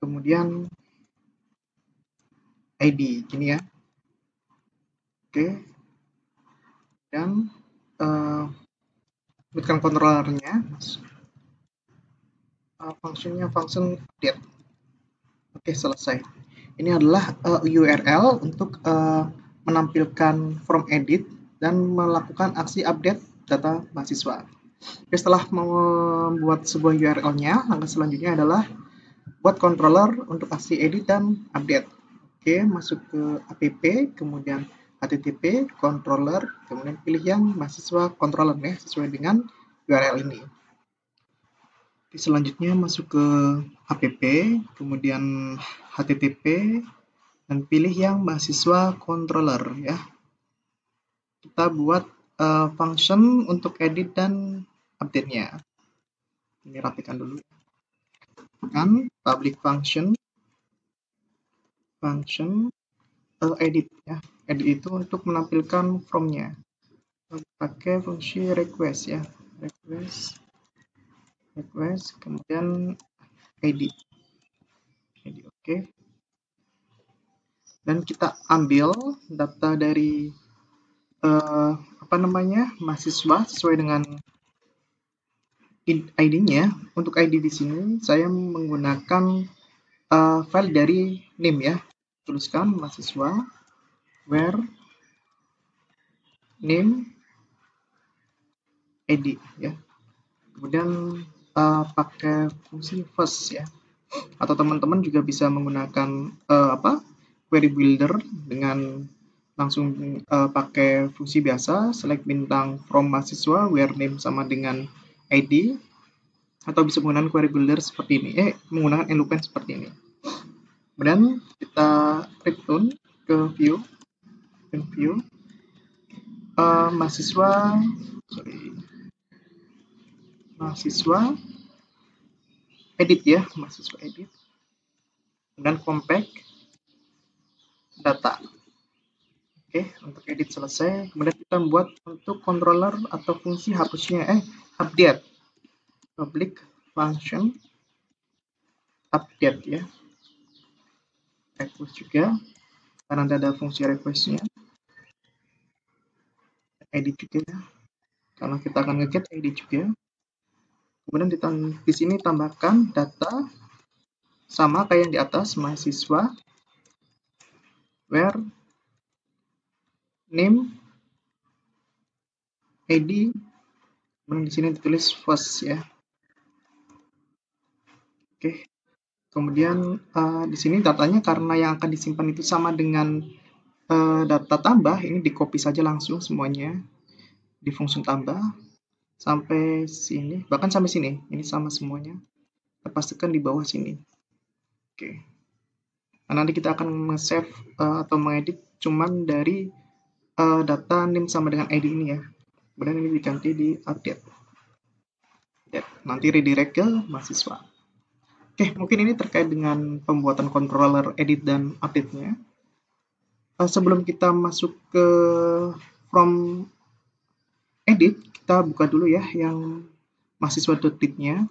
kemudian ID gini ya. Oke. Dan buatkan controllernya. Fungsinya function update. Oke, selesai. Ini adalah URL untuk menampilkan form edit dan melakukan aksi update data mahasiswa. Oke, setelah membuat sebuah URL-nya, langkah selanjutnya adalah buat controller untuk aksi edit dan update. Oke, masuk ke app, kemudian http controller, kemudian pilih yang mahasiswa controller ya, sesuai dengan URL ini. Selanjutnya masuk ke app, kemudian http, dan pilih yang mahasiswa controller ya. Kita buat function untuk edit dan update-nya. Ini rapikan dulu. Kan public function edit ya. Edit itu untuk menampilkan formnya. Pakai fungsi request ya. Request kemudian ID. Oke. dan kita ambil data dari mahasiswa sesuai dengan ID-nya. Untuk ID di sini saya menggunakan file dari NIM ya. Tuliskan mahasiswa where NIM ID ya. Kemudian pakai fungsi first ya. Atau teman-teman juga bisa menggunakan query builder dengan langsung pakai fungsi biasa, select bintang from mahasiswa where name sama dengan ID, atau bisa menggunakan query builder seperti ini, menggunakan elupen seperti ini. Kemudian kita return ke view, mahasiswa edit ya, mahasiswa edit, dan compact data. Oke, untuk edit selesai. Kemudian kita buat untuk controller atau fungsi hapusnya, update public function update ya. Request juga, karena ada fungsi requestnya. Edit juga ya, karena kita akan nge-get edit juga. Kemudian di sini tambahkan data sama kayak yang di atas, mahasiswa where name ID, kemudian di sini ditulis first ya. Oke, kemudian di sini datanya karena yang akan disimpan itu sama dengan data tambah, ini di copy saja langsung semuanya di fungsi tambah sampai sini, bahkan sampai sini, ini sama semuanya. Kita pastikan di bawah sini. Oke. Nah, nanti kita akan nge-save atau mengedit cuman dari data name sama dengan ID ini ya. Kemudian ini diganti di update. Nanti redirect ke mahasiswa. Oke, mungkin ini terkait dengan pembuatan controller edit dan update-nya. Sebelum kita masuk ke from edit, kita buka dulu ya yang mahasiswa.dit-nya.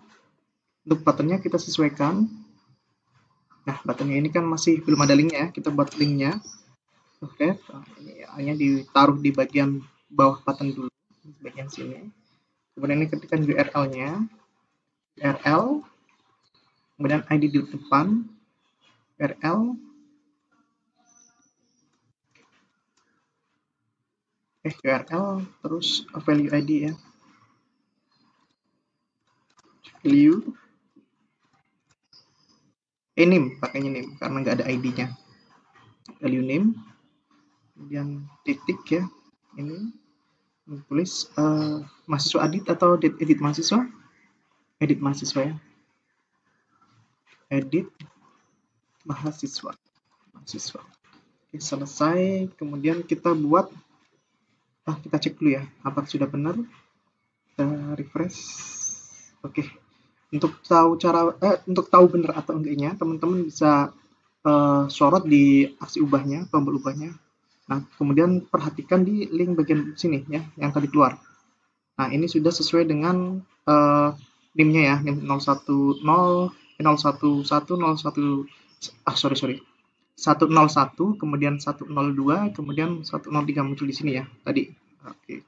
Untuk buttonnya kita sesuaikan. Nah, buttonnya ini kan masih belum ada linknya, kita buat linknya. Oke, ini hanya ditaruh di bagian bawah button dulu, di bagian sini. Kemudian ini ketikkan URL-nya, URL, kemudian ID di depan, URL, URL, terus value ID ya, value, name, pakainya name, karena nggak ada ID-nya, value name, kemudian titik ya, ini, tulis mahasiswa edit atau edit mahasiswa, ya, edit mahasiswa. Oke, selesai. Kemudian kita buat, kita cek dulu ya apakah sudah benar. Kita refresh. Oke, untuk tahu benar atau enggaknya, teman-teman bisa sorot di aksi ubahnya, tombol ubahnya. Nah, kemudian perhatikan di link bagian sini ya, yang tadi keluar. Nah, ini sudah sesuai dengan NIM-nya ya, NIM 101, sorry. 101, kemudian 102, kemudian 103 muncul di sini ya, tadi. Oke.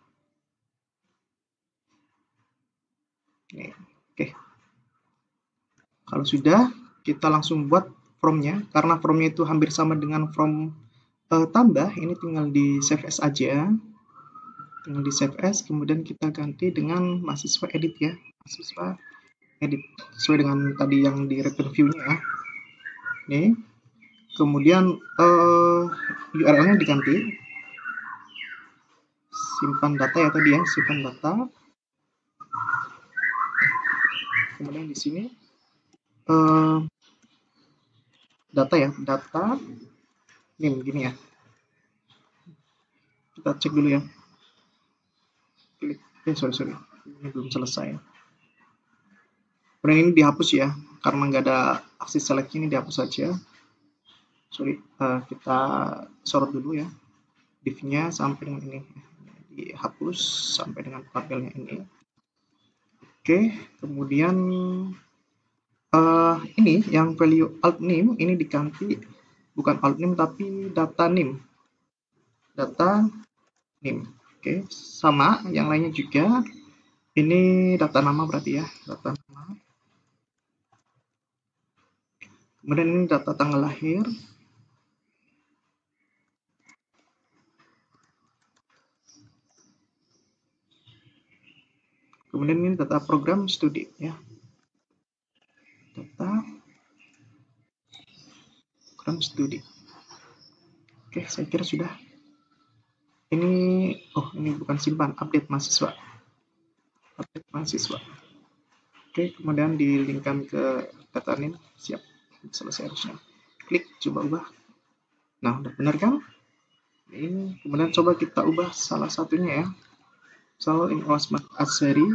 Oke. Kalau sudah, kita langsung buat formnya, karena formnya itu hampir sama dengan form tambah, ini tinggal di save as aja. Tinggal di save as, kemudian kita ganti dengan mahasiswa edit ya. Mahasiswa edit, sesuai dengan tadi yang di return view-nya ya. Ini. Kemudian URL-nya diganti. Simpan data ya tadi ya, simpan data. Kemudian di sini data ya, data name gini ya. Kita cek dulu ya. Klik, sorry, ini belum selesai. Kemudian ini dihapus ya, karena nggak ada aksi select ini dihapus saja. Sorry, kita sorot dulu ya, div-nya sampai dengan ini, dihapus sampai dengan tabelnya ini. Oke, kemudian ini yang value alt name ini diganti bukan alt name tapi data name. Data name. Oke, sama yang lainnya juga. Ini data nama berarti ya, data nama. Kemudian ini data tanggal lahir. Kemudian ini data program studi ya. Data program studi. Oke, saya kira sudah. Ini ini bukan simpan, update mahasiswa. Update mahasiswa. Oke, kemudian dilingkan ke data name, siap. Selesai harusnya. Klik, coba ubah. Nah, udah benar kan? Ini kemudian coba kita ubah salah satunya ya. Misal ini Osman Azhari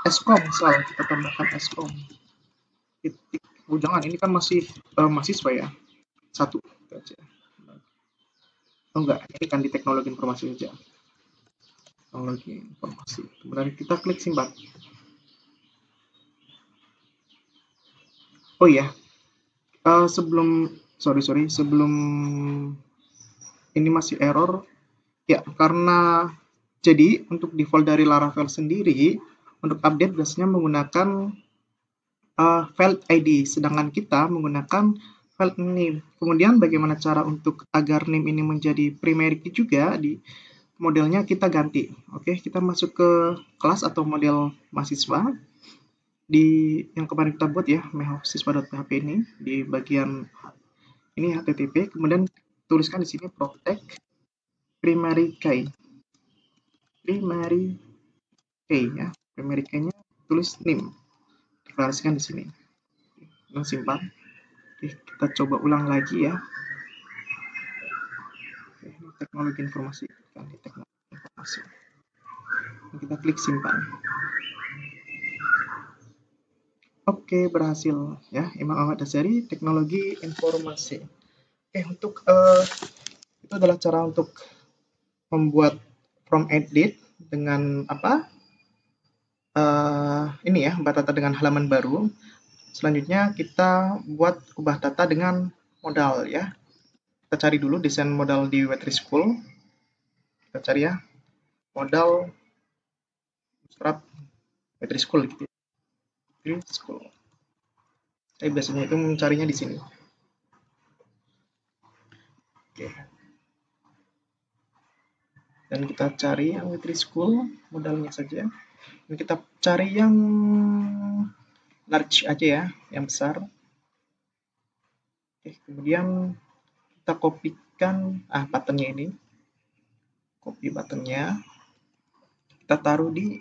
Eskom, misal kita tambahkan Eskom. Titik. Oh jangan, ini kan masih mahasiswa ya. Satu aja. Oh enggak, ini kan di teknologi informasi saja. Teknologi informasi. Kemudian kita klik simpan. Oh iya, sebelum ini masih error ya, karena jadi untuk default dari Laravel sendiri untuk update biasanya menggunakan file ID, sedangkan kita menggunakan file name. Kemudian bagaimana cara untuk agar name ini menjadi primary key juga, di modelnya kita ganti. Oke, kita masuk ke kelas atau model mahasiswa di yang kemarin kita buat ya, mahasiswa.php ini di bagian ini HTTP, kemudian tuliskan di sini protect primary key. Primary key ya, primary key-nya tulis name. Deklarasikan di sini. Lalu simpan. Oke, kita coba ulang lagi ya. Oke, ini teknologi informasi. Teknologi informasi. Kita klik simpan. Oke, berhasil ya. Imam Ahmad Azhari, teknologi informasi. Oke, untuk itu adalah cara untuk membuat from edit dengan apa? Ini ya, ubah data dengan halaman baru. Selanjutnya kita buat ubah data dengan modal ya. Kita cari dulu desain modal di Web3School. Kita cari ya, modal bootstrap Web3School gitu. Web3School. Saya biasanya itu mencarinya di sini. Oke. Dan kita cari yang Web3School modalnya saja. Dan kita cari yang large aja ya, yang besar. Oke, kemudian kita kopikan buttonnya ini. Copy buttonnya. Kita taruh di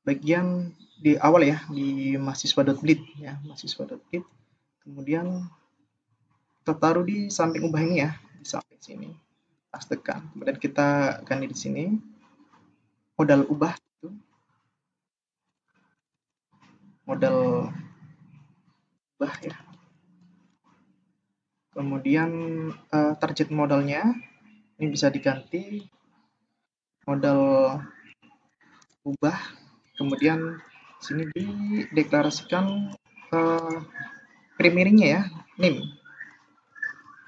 bagian di awal ya, di mahasiswa.blit ya, mahasiswa.blit. Kemudian kita taruh di samping ubah ini ya, di samping sini. Pastekan. Kemudian kita ganti di sini modal ubah itu. Modal ubah ya. Kemudian target modalnya ini bisa diganti modal ubah. Kemudian sini dideklarasikan primary-nya ya, name.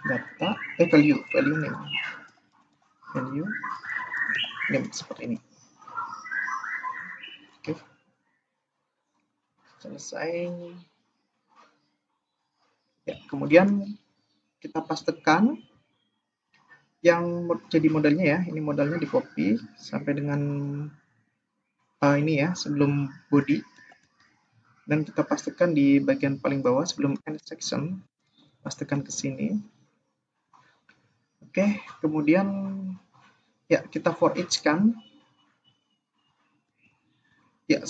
Data value name. Value name seperti ini. Oke. Selesai. Ya, kemudian kita pastekan yang jadi modalnya ya. Ini modalnya di copy sampai dengan ini ya, sebelum body. Dan kita pastikan di bagian paling bawah sebelum end section. Pastikan ke sini. Oke, kemudian ya kita for each kan. Ya,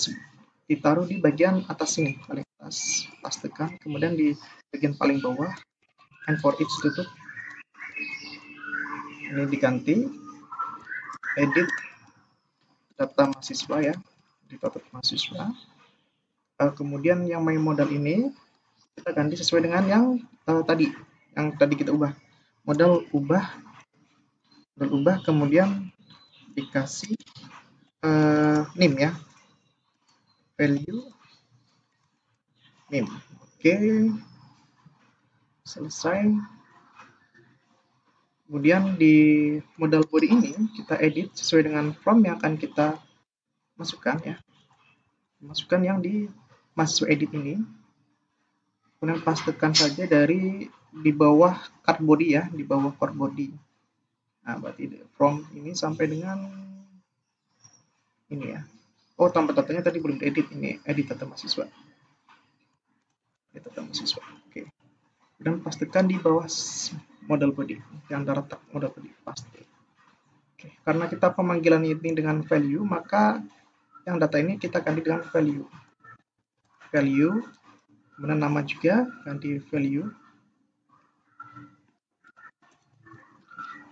ditaruh di bagian atas sini, paling atas. Pastikan, kemudian di bagian paling bawah and for each tutup. Ini diganti edit data mahasiswa ya, di data mahasiswa. Kemudian yang main modal ini kita ganti sesuai dengan yang tadi kita ubah. Modal ubah kemudian dikasih name ya, value name. Oke, selesai. Kemudian di modal body ini kita edit sesuai dengan prompt yang akan kita masukkan ya. Masukkan yang di mahasiswa edit ini. Kemudian pastekan saja dari di bawah card body ya, di bawah card body. Nah, berarti prompt ini sampai dengan ini ya. Oh, tambah datanya tadi belum edit, ini edit data mahasiswa. Edit data mahasiswa. Oke. Dan pastikan di bawah modal body, yang antara tag modal body paste. Oke. Karena kita pemanggilan ini dengan value, maka yang data ini kita ganti dengan value. Value, kemudian nama juga ganti value.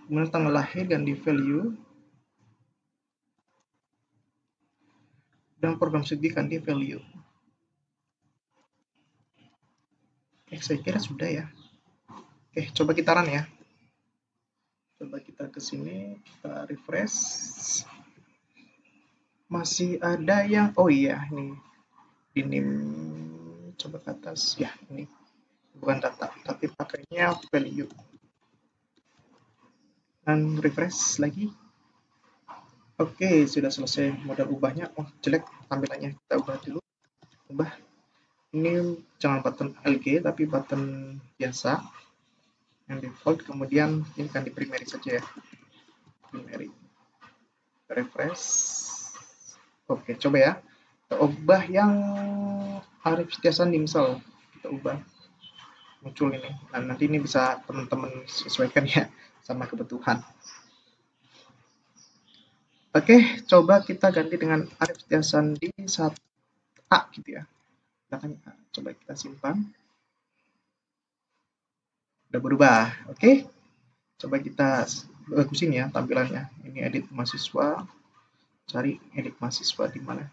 Kemudian tanggal lahir ganti value. Dan program studi ganti value. Oke, saya kira sudah ya. Oke, coba kita run ya. Coba kita ke sini, kita refresh. Masih ada yang, oh iya, ini di name, coba ke atas ya, ini bukan data tapi pakainya value. Dan refresh lagi. Oke, sudah selesai modal ubahnya. Oh, jelek tampilannya, kita ubah dulu. Ubah ini jangan button LG tapi button biasa yang default. Kemudian ini kan di primary saja ya, primary. Refresh. Oke, coba ya, kita ubah yang Arif Setiasan Dimsel, kita ubah muncul ini. Nah, nanti ini bisa teman-teman sesuaikan ya sama kebutuhan. Oke, coba kita ganti dengan Arif Setiasan di 1A gitu ya. Coba kita simpan. Udah berubah. Oke. Coba kita bagusin ya tampilannya. Ini edit mahasiswa. Cari edit mahasiswa di mana?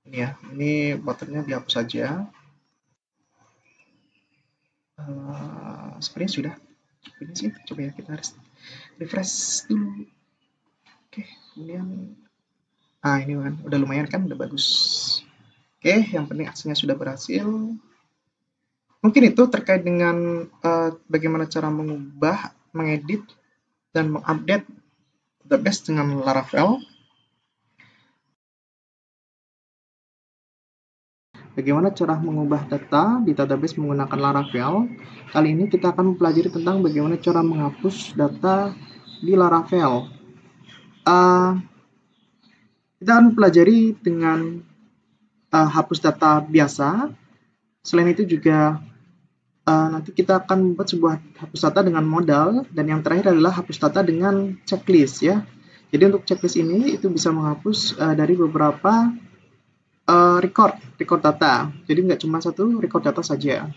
Ini ya. Ini buttonnya dihapus saja. Sepertinya sudah. Ini sih. Coba ya kita harus refresh dulu. Oke. Kemudian ini kan udah lumayan kan, udah bagus. Oke, yang penting aksinya sudah berhasil. Mungkin itu terkait dengan bagaimana cara mengubah, mengedit, dan mengupdate database dengan Laravel. Bagaimana cara mengubah data di database menggunakan Laravel? Kali ini kita akan mempelajari tentang bagaimana cara menghapus data di Laravel. Kita akan mempelajari dengan hapus data biasa. Selain itu juga nanti kita akan membuat sebuah hapus data dengan modal, dan yang terakhir adalah hapus data dengan checklist ya. Jadi untuk checklist ini itu bisa menghapus dari beberapa record data. Jadi nggak cuma satu record data saja.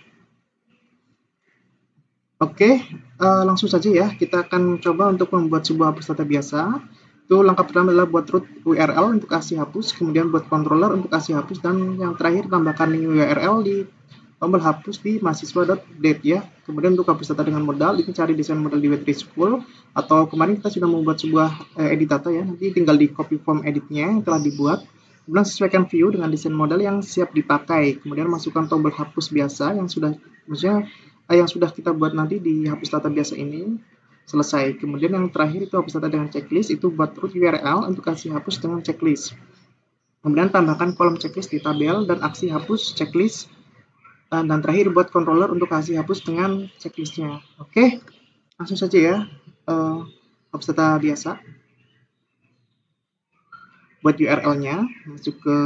Oke, langsung saja ya. Kita akan coba untuk membuat sebuah hapus data biasa. Itu langkah pertama adalah buat root URL untuk ASCII hapus, kemudian buat controller untuk ASCII hapus, dan yang terakhir tambahkan link URL di tombol hapus di mahasiswa.date ya. Kemudian untuk hapus data dengan modal, itu cari desain modal di Web3School, atau kemarin kita sudah membuat sebuah edit data ya. Nanti tinggal di copy form editnya yang telah dibuat. Kemudian sesuaikan view dengan desain modal yang siap dipakai. Kemudian masukkan tombol hapus biasa yang sudah, maksudnya yang sudah kita buat nanti di hapus data biasa ini. Selesai. Kemudian yang terakhir itu hapus data dengan checklist, itu buat root URL untuk kasih hapus dengan checklist. Kemudian tambahkan kolom checklist di tabel dan aksi hapus checklist. Dan terakhir buat controller untuk kasih hapus dengan checklistnya. Oke, langsung saja ya. Hapus data biasa. Buat URL-nya, masuk ke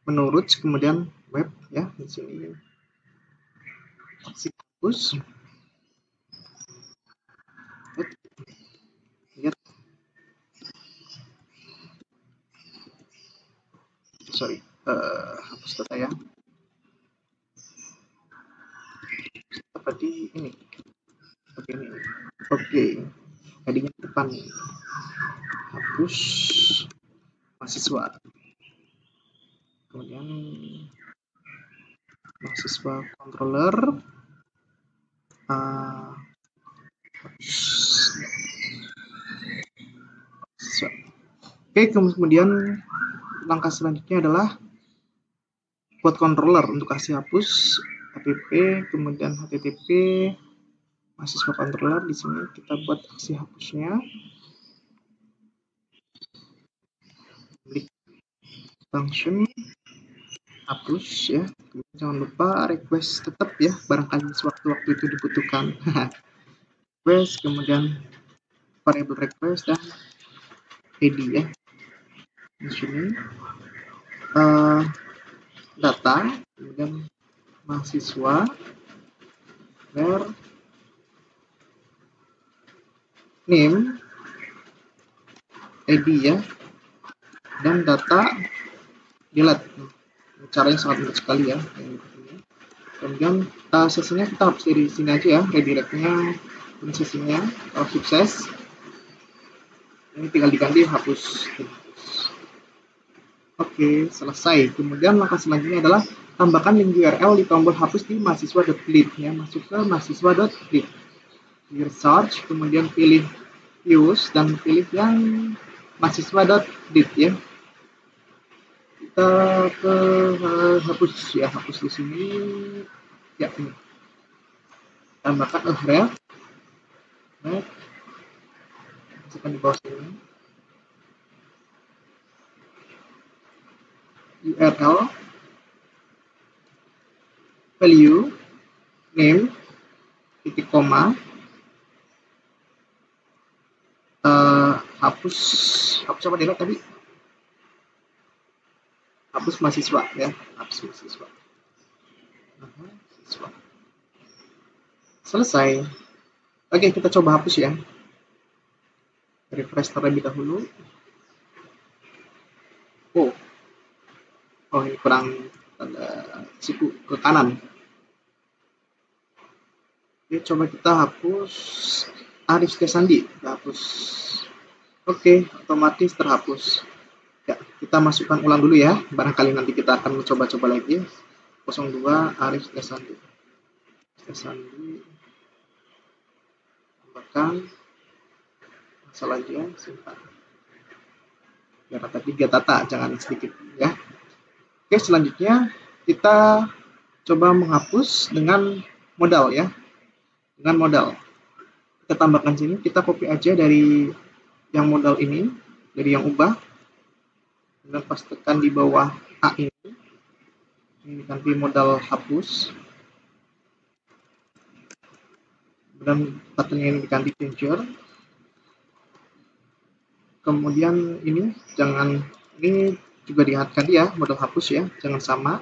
menu root, kemudian web ya, di sini aksi hapus. Lihat. Sorry, hapus data ya. Seperti ini. Oke, ini. Oke, headingnya depan nih. Hapus mahasiswa. Kemudian mahasiswa controller. Oke, kemudian langkah selanjutnya adalah buat controller untuk kasih hapus app, kemudian http mahasiswa controller. Di sini kita buat aksi hapusnya, klik function hapus ya. Kemudian jangan lupa request tetap ya, barangkali sewaktu-waktu itu dibutuhkan. Request, kemudian variable request dan id ya. Di sini data, kemudian mahasiswa, where name, id ya, dan data delete. Caranya sangat mudah sekali ya. Kemudian sesinya kita hapus dari sini aja ya, redirectnya ini sesinya. Kalau sukses, ini tinggal diganti hapus. Oke, selesai. Kemudian langkah selanjutnya adalah tambahkan link URL di tombol hapus di mahasiswa.lit ya. Masuk ke mahasiswa.lit, search, kemudian pilih use dan pilih yang mahasiswa.lit ya. Kita ke hapus ya, hapus di sini ya, ini tambahkan href, masukkan di bawah sini URL, value, name, titik koma, hapus apa delete tadi, hapus mahasiswa ya, hapus mahasiswa. Selesai. Oke, kita coba hapus ya. Refresh terlebih dahulu. Oh ini kurang siku ke kanan. Oke, coba kita hapus Arif Desandi, kita hapus. Oke, otomatis terhapus. Ya, kita masukkan ulang dulu ya. Barangkali nanti kita akan mencoba-coba lagi. 02 Arif Desandi. Tambahkan masalah aja, simpan. Ya, kata 3 tata, jangan sedikit ya. Oke, selanjutnya kita coba menghapus dengan modal ya. Dengan modal. Kita tambahkan sini, kita copy aja dari yang modal ini, dari yang ubah. Dan pastikan di bawah A ini. Ini ganti modal hapus. Dan buttonnya ini diganti changer. Kemudian ini jangan, ini juga diingatkan ya, modal hapus ya, jangan sama.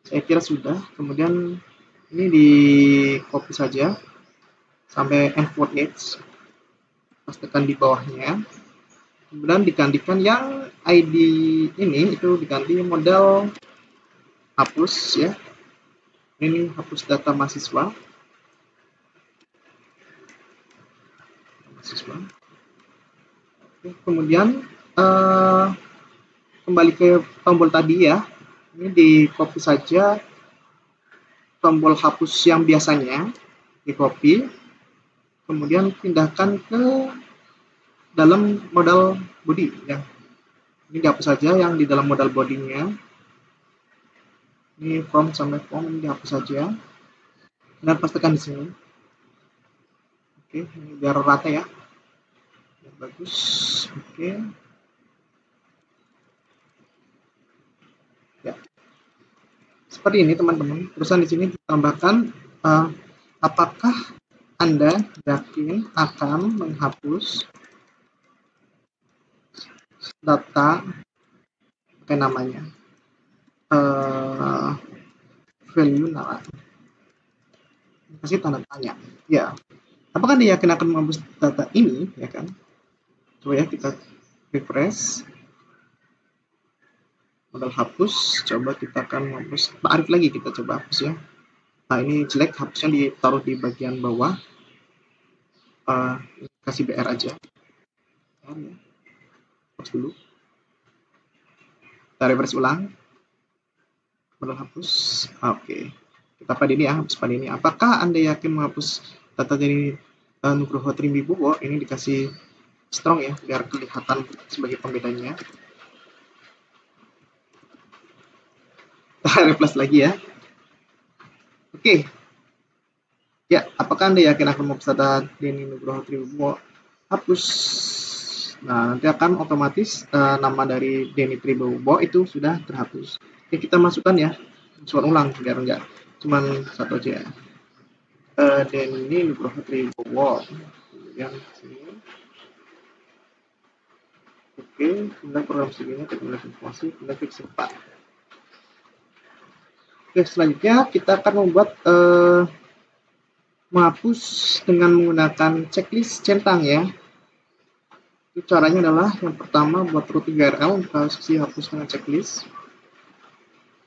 Saya kira sudah. Kemudian ini di copy saja sampai end coordinates, pastikan di bawahnya. Kemudian digantikan yang ID ini, itu diganti model hapus ya. Ini hapus data mahasiswa. Oke, kemudian kembali ke tombol tadi ya. Ini di copy saja tombol hapus yang biasanya, di copy. Kemudian pindahkan ke dalam modal body ya. Ini dihapus saja yang di dalam modal bodinya. Ini from sampai form ini dihapus saja. Dan pastikan di sini. Oke, ini biar rata ya. Biar bagus. Oke. Ya. Seperti ini teman-teman. Terusan di sini ditambahkan apakah Anda yakin akan menghapus data apa namanya value nama, kasih tanda tanya ya, apakah dia yakin akan menghapus data ini ya kan. Coba ya kita refresh modal hapus, coba kita akan menghapus Pak Arif lagi, kita coba hapus ya. Nah ini jelek, hapusnya ditaruh di bagian bawah, kasih BR aja ya. Hapus dulu, kita refresh ulang modal hapus. Oke, kita pada ini ya, hapus pada ini. Apakah Anda yakin menghapus data dari Nugroho Trimbibowo? Ini dikasih strong ya, biar kelihatan sebagai pembedanya. Replace lagi ya. Oke. Ya, apakah Anda yakin akan mau peserta Denny Nugroho Triwibowo hapus? Nah, nanti akan otomatis nama dari Denny Triwibowo itu sudah terhapus. Oke, kita masukkan ya. Masukkan ulang biar enggak cuman satu aja. Denny Nugroho Triwibowo. Kemudian sini. Oke, kemudian program studinya teknologi informasi, kemudian klik sempat. Oke, selanjutnya kita akan membuat menghapus dengan menggunakan checklist centang ya. Itu caranya adalah yang pertama buat root URL, kita hapus dengan checklist.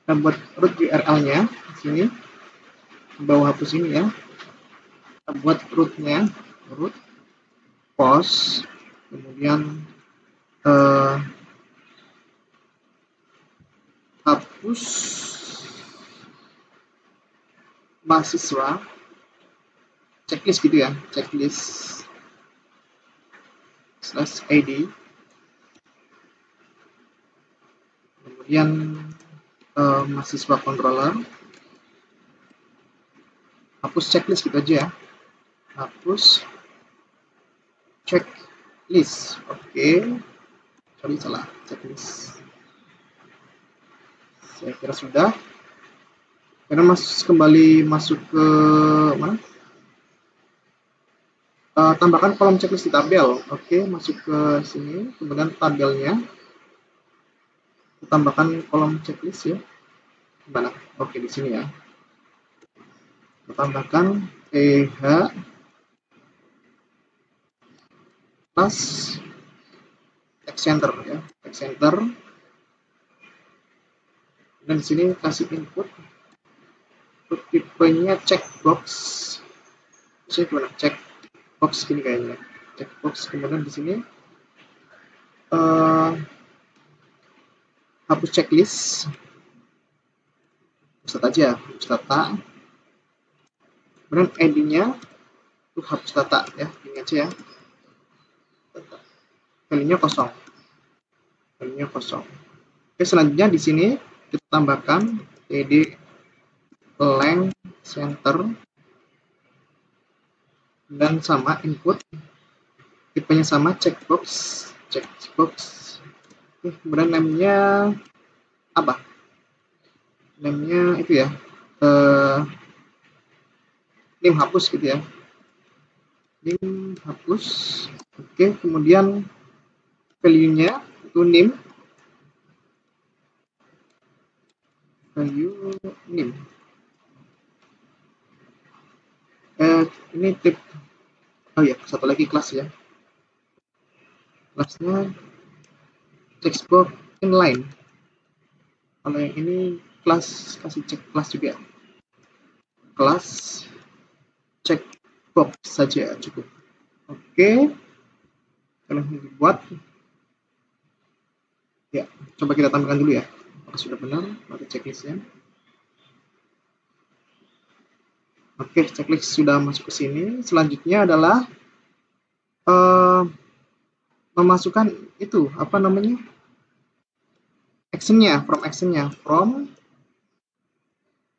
Kita buat root URL-nya di sini, di bawah hapus ini ya. Kita buat root-nya, root post, kemudian hapus mahasiswa, checklist gitu ya, checklist /id, kemudian mahasiswa controller, hapus checklist gitu aja ya, hapus checklist. Oke, sorry salah, checklist. Saya kira sudah. Karena kembali masuk ke mana? Tambahkan kolom checklist di tabel. Oke, masuk ke sini, kemudian tabelnya tambahkan kolom checklist ya. Gimana? Oke, di sini ya. Tambahkan TH plus text center ya, text center. Dan di sini kasih input tipenya checkbox. Saya gimana? Checkbox gini kayaknya. Checkbox, kemudian di sini hapus checklist. Hapus aja, hapus data. Kemudian ID-nya itu hapus data ya, ini aja ya. Value-nya kosong. Value-nya kosong. Oke, selanjutnya di sini kita tambahkan td length center dan sama input tipenya sama checkbox. Kemudian name-nya apa? Name-nya itu ya, name hapus gitu ya, name hapus. Oke, kemudian value-nya itu name, value name. Ini tip, oh ya, satu lagi kelas ya, kelasnya textbox inline. Kalau yang ini kelas, kasih cek kelas juga, kelas checkbox saja cukup. Oke, kalau dibuat ya, coba kita tampilkan dulu ya apakah sudah benar pada checklistnya. Oke, checklist sudah masuk ke sini. Selanjutnya adalah memasukkan itu apa namanya, actionnya, from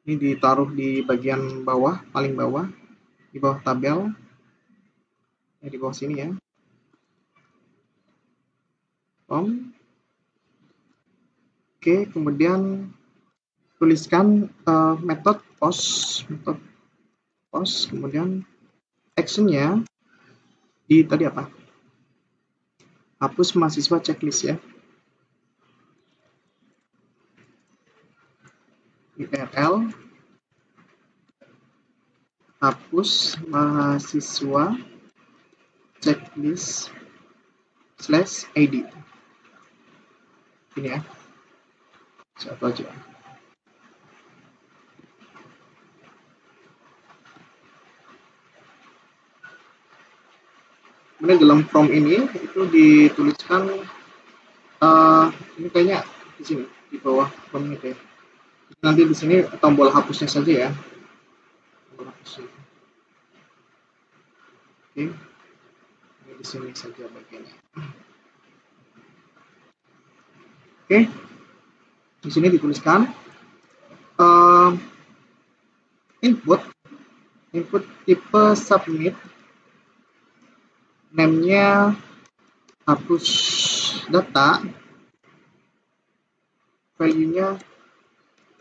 ini ditaruh di bagian bawah, paling bawah, di bawah tabel ya, di bawah sini ya, from. Oke, kemudian tuliskan metode post, kemudian actionnya di tadi apa, hapus mahasiswa checklist ya, URL hapus mahasiswa checklist /id ini ya, satu aja. Kemudian dalam form ini itu dituliskan ini kayaknya di sini di bawah form ini ya. Nanti di sini tombol hapusnya saja ya. Tombol hapusnya. Oke. Ini di sini saja bagiannya. Oke. Di sini dituliskan input tipe submit, name-nya hapus data, value-nya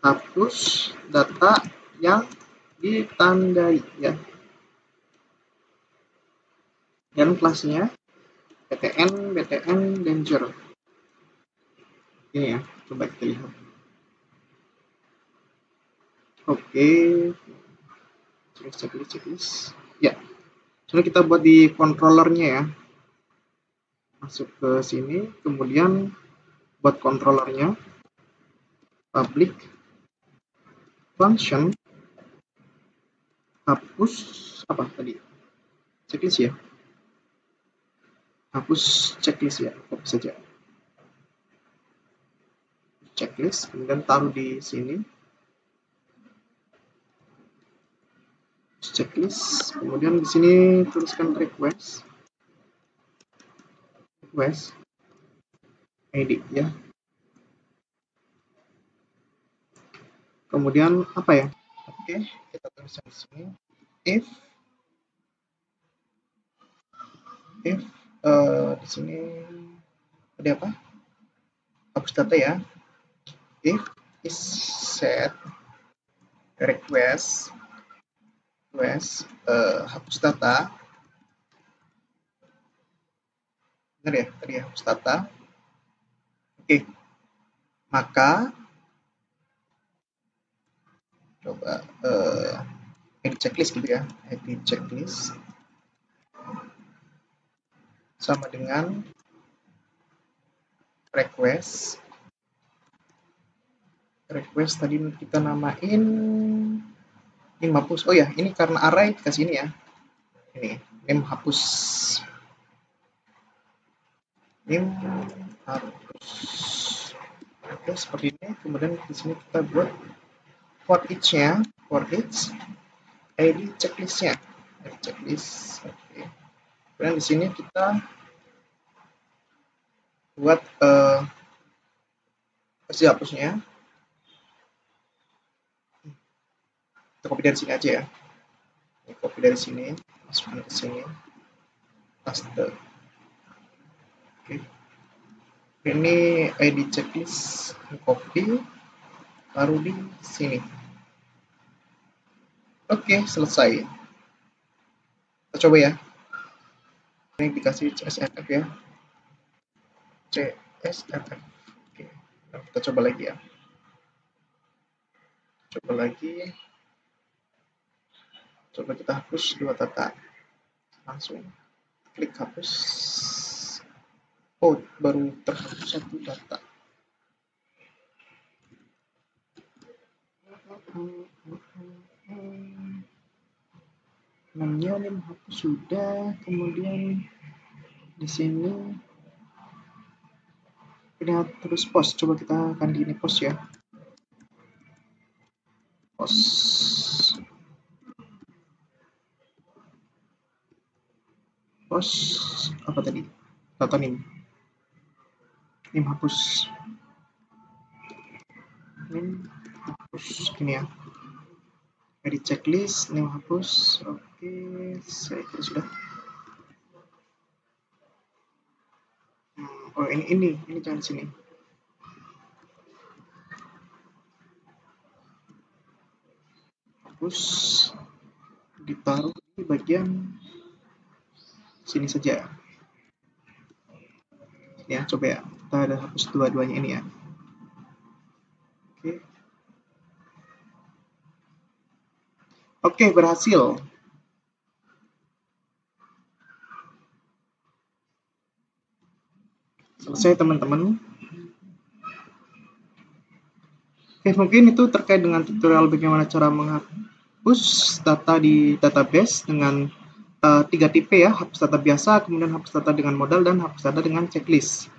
hapus data yang ditandai ya. Dan kelasnya btn danger. Ini ya, coba kita lihat. Oke, checklist. Ya, jadi kita buat di controllernya ya. Masuk ke sini, kemudian buat controllernya, public function hapus apa tadi? Checklist ya. Hapus checklist ya, hapus saja. Checklist, kemudian taruh di sini. Checklist, kemudian di sini tuliskan request ID ya. Kemudian apa ya? Oke, kita tuliskan di sini if di sini ada apa? Hapus data ya. If is set request hapus data. Benar ya, tadi hapus data. Oke. Maka coba edit checklist gitu ya. Edit checklist sama dengan request tadi kita namain name hapus. Oh ya, ini karena array dikasih ini ya. Ini name hapus. Name hapus. Oke, seperti ini. Kemudian di sini kita buat for each-nya, ID checklist-nya. ID checklist. Oke. Kemudian di sini kita buat versi hapusnya. Kita copy dari sini aja ya. Ini copy dari sini, masukkan ke sini, paste. Oke. Ini ID checklist, copy, taruh di sini. Oke, selesai. Kita coba ya. Ini dikasih CSRF ya. CSRF. Oke. Nah, kita coba lagi ya. Coba kita hapus dua data. Langsung klik hapus. Oh, baru terhapus satu data. Namanya ini menghapus sudah, kemudian di sini ini terus post. Coba kita akan di ini post ya. Post apa tadi? Data name hapus. Gini ya. Edit checklist, name hapus. Oke, saya kira sudah. Oh, ini jangan sini. Hapus, ditaruh di bagian sini saja. Ya, coba ya. Kita ada hapus dua-duanya ini ya. Oke, berhasil. Selesai teman-teman. Oke, mungkin itu terkait dengan tutorial bagaimana cara menghapus data di database dengan 3 tipe ya, hapus data biasa, kemudian hapus data dengan modal, dan hapus data dengan checklist.